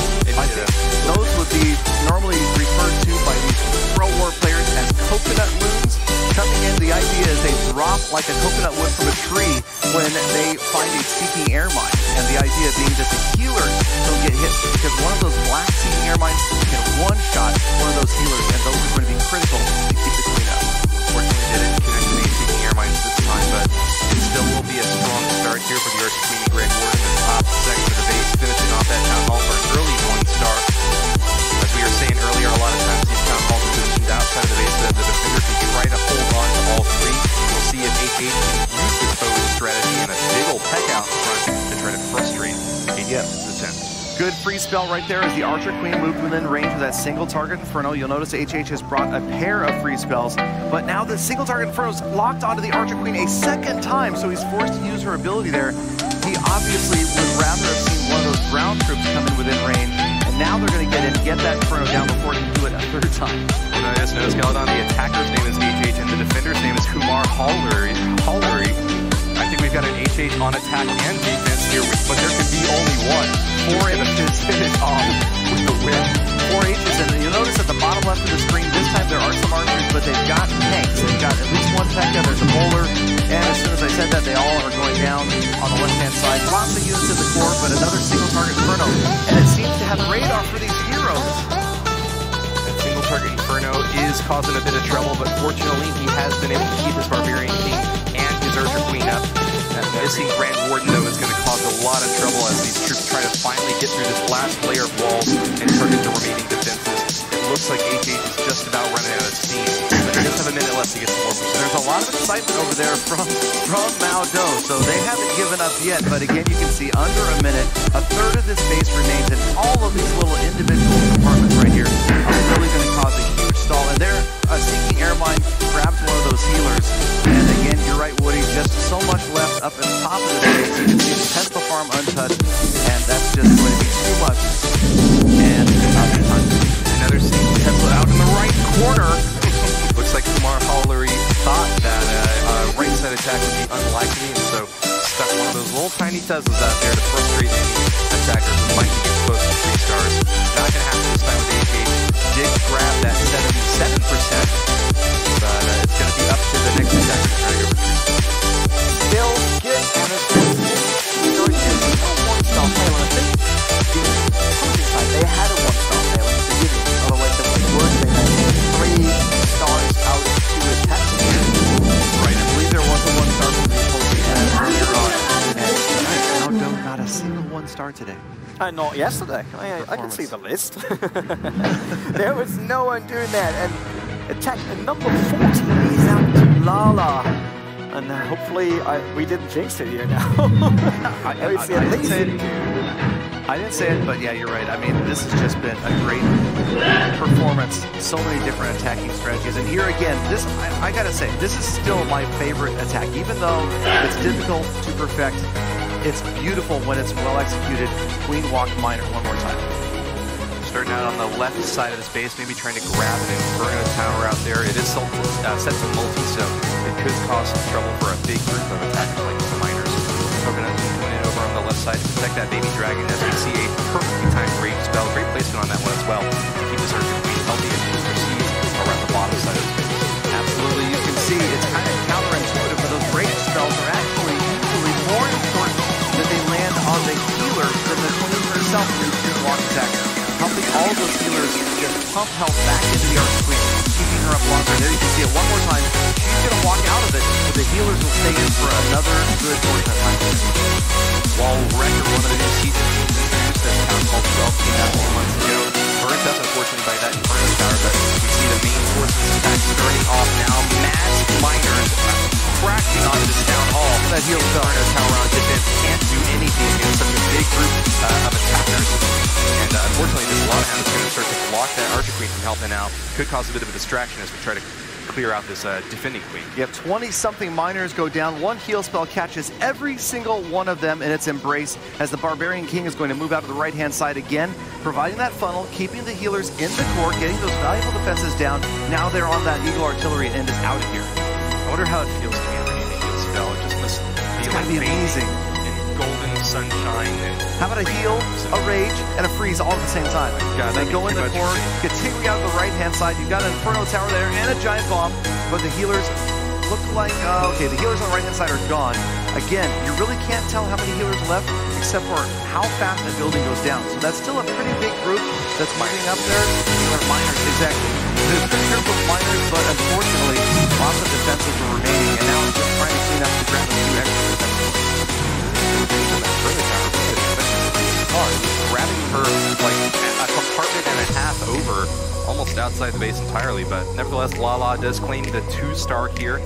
Those would be normally referred to by these Pro War players as coconut loons. Coming in, the idea is they drop like a coconut wood from a tree when they find a seeking air mine. And the idea being that the healers don't get hit, because one of those black seeking air mines can one-shot one of those healers, and those are going to be critical to keep the clean up. Fortunately, didn't connect any seeking air mines this time, but it still will be a strong start here for the Archer Queen and Grand Warden in the top section of the base, finishing off that Town Hall for an early 1-star. As we were saying earlier, a lot of times these Town Halls are positioned outside of the base so that the defender can try to hold on to all 3. We'll see if HH can use this focus strategy and a big old peck out in front to try to frustrate HH's attempt. Good free spell right there as the Archer Queen moved within range of that single target Inferno. You'll notice HH has brought a pair of free spells, but now the single target Inferno is locked onto the Archer Queen a second time, so he's forced to use her ability there. He obviously would rather have seen one of those ground troops come in within range, and now they're going to get in, get that Inferno down before he can do it a 3rd time. Yes, no, Skeleton, the attacker's name is HH, and the defender's name is Kumar Hallery. I think we've got an HH on attack and defense here, but there can be only one. 4 H's finish off with the win. 4 H's, and you'll notice at the bottom left of the screen, this time there are some archers, but they've got tanks. They've got at least one P.E.K.K.A, there's a bowler, and as soon as I said that, they all are going down on the left-hand side. Lots of units in the core, but another single target Inferno, and it seems to have radar for these heroes. That single target Inferno is causing a bit of trouble, but fortunately he has been able to keep his Barbarian King and his Archer Queen up. That missing Grand Warden, though, is going to cause a lot of trouble as these troops try to finally get through this last layer of walls and target the remaining defenses. It looks like HH is just about running out of steam, but they just have a minute left to get some more percent. There's a lot of excitement over there from Mao Do, so they haven't given up yet, but again, you can see under a minute, a 1/3 of this base remains, and all of these little individual compartments right here are really going to cause a huge stall, and they're seeking air mine grabs one of those healers, and again, you're right, Woody, just so much left up at the top of the base. You can see the Tesla farm untouched, and that's just going to be too much, and another seeing Tesla out in the right corner. Looks like Kumar Hallery thought that a right side attack would be unlikely, and so stuck one of those little tiny Teslas out there to frustrate any attacker who might be getting close to 3 stars. Not going to happen this time with HH. Did grab that 77%, but it's going to be up to the next attacker to try to go for 3. Still good, and it's a 1-star fail, I think. They had a 1-star fail in the beginning, otherwise they would have had 3 stars out of 2 attacks. Right, I believe there was a 1-star from the opposing earlier on, and not a single 1-star today. Not yesterday. I can see the list. There was no one doing that, and attack number 40 is out to Lala. And hopefully we didn't jinx it here now. I didn't say it, but yeah, you're right. I mean, this has just been a great performance. So many different attacking strategies. And here again, this I gotta say, this is still my favorite attack. Even though it's difficult to perfect, it's beautiful when it's well executed. Queen Walk Miner one more time. Starting out on the left side of this base, maybe trying to grab an Inferno Tower out there. It is set to multi, so it could cause some trouble for a big group of attackers like the miners. Coconut going in over on the left side to protect that baby dragon, as we see a perfectly timed rage spell. Great placement on that one as well to keep this Urgent Queen healthy as she proceeds around the bottom side of the base. Absolutely, you can see it's kind of counterintuitive, but those rage spells are actually usually more important that they land on the healer than the Queen herself in the walk attack. Helping all of those healers just pump health back into the Arch Queen, keeping her up longer. There you can see it one more time. She's going to walk out of it, but the healers will stay in for another good portion of time. Wall Wrecker, one of the new seasons introduced as Town Hall 12 came out a few months ago. Burnt up, unfortunately, by that Inferno Tower, but we see the main forces attack starting off now. Mass miners crashing onto this Town Hall. That heal Inferno Tower on defense can't do anything against such a big group of attackers. And unfortunately, this Lavahound is going to start to block that Archer Queen from helping out. Could cause a bit of a distraction as we try to clear out this defending Queen. You have 20-something miners go down. One heal spell catches every single one of them in its embrace as the Barbarian King is going to move out to the right-hand side again, providing that funnel, keeping the healers in the core, getting those valuable defenses down. Now they're on that Eagle Artillery and is out of here. I wonder how it feels to be underneath the heal spell. It just must be like amazing. Golden sunshine and how about a heal, a rage, and a freeze all at the same time? God, they go in the core, continuing out the right-hand side. You've got an Inferno Tower there and a giant bomb, but the healers look like okay. The healers on the right-hand side are gone. Again, you really can't tell how many healers left, except for how fast the building goes down. So that's still a pretty big group that's moving up there. Healer miners, exactly. There's a good group of miners, but unfortunately, lots of defenses are remaining, and now it's just trying to clean up to grab a few extra defenses. Grabbing her like a compartment and a half over, almost outside the base entirely, but nevertheless, Lala does claim the 2-star here.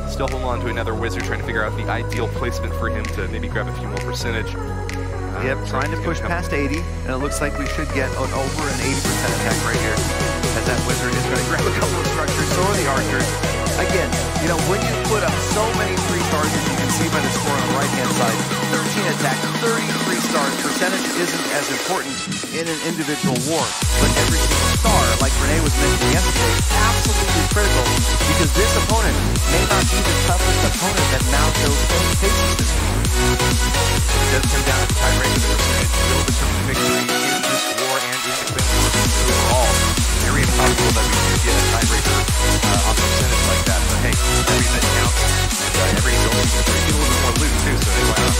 Still holding on to another wizard, trying to figure out the ideal placement for him to maybe grab a few more percentage. Yep, trying to push past 80, and it looks like we should get over an 80% attack right here, as that wizard is going to grab a couple of structures, so are the archers. Again, you know, when you put up so many 3-stars, as you can see by the score on the right-hand side, 13 attacks, 33 stars, percentage isn't as important in an individual war, but every single star, like Renee was mentioning yesterday, is absolutely critical, because this opponent may not be the toughest opponent that Mao Zedong faces this week. It does come down to the tiebreaker, the percentage will determine victory in this war and in the Clan Wars overall. Very impossible that we could get a tiebreaker on percentage like that, but hey, every bit counts, and every building is going to get a little bit more loot too, so hey, why not?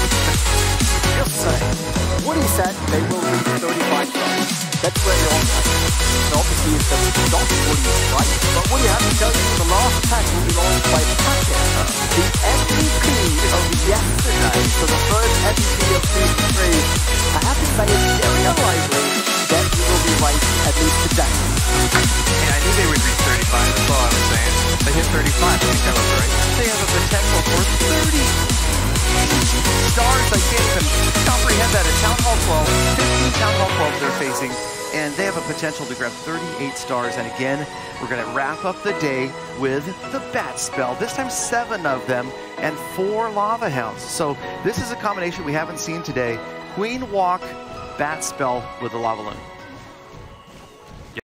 Just saying. What he said, they will reach 35 stars. That's where they're on. So obviously it's not what he is right, but what you have to tell you is the last attack will be launched by Packet, the MVP of yesterday, so the first MVP of Season 3. I have to say it's very unlikely that you will be right at least today. Yeah, I knew they would reach 35, that's all I was saying. They hit 35, I think that was right. They have a potential for 30 stars. I can't even comprehend that. At Town Hall 12, 15 Town Hall 12 they're facing, and they have a potential to grab 38 stars. And again, we're going to wrap up the day with the Bat Spell. This time 7 of them and 4 Lava Hounds. So this is a combination we haven't seen today. Queen Walk, Bat Spell with the Lava Loon.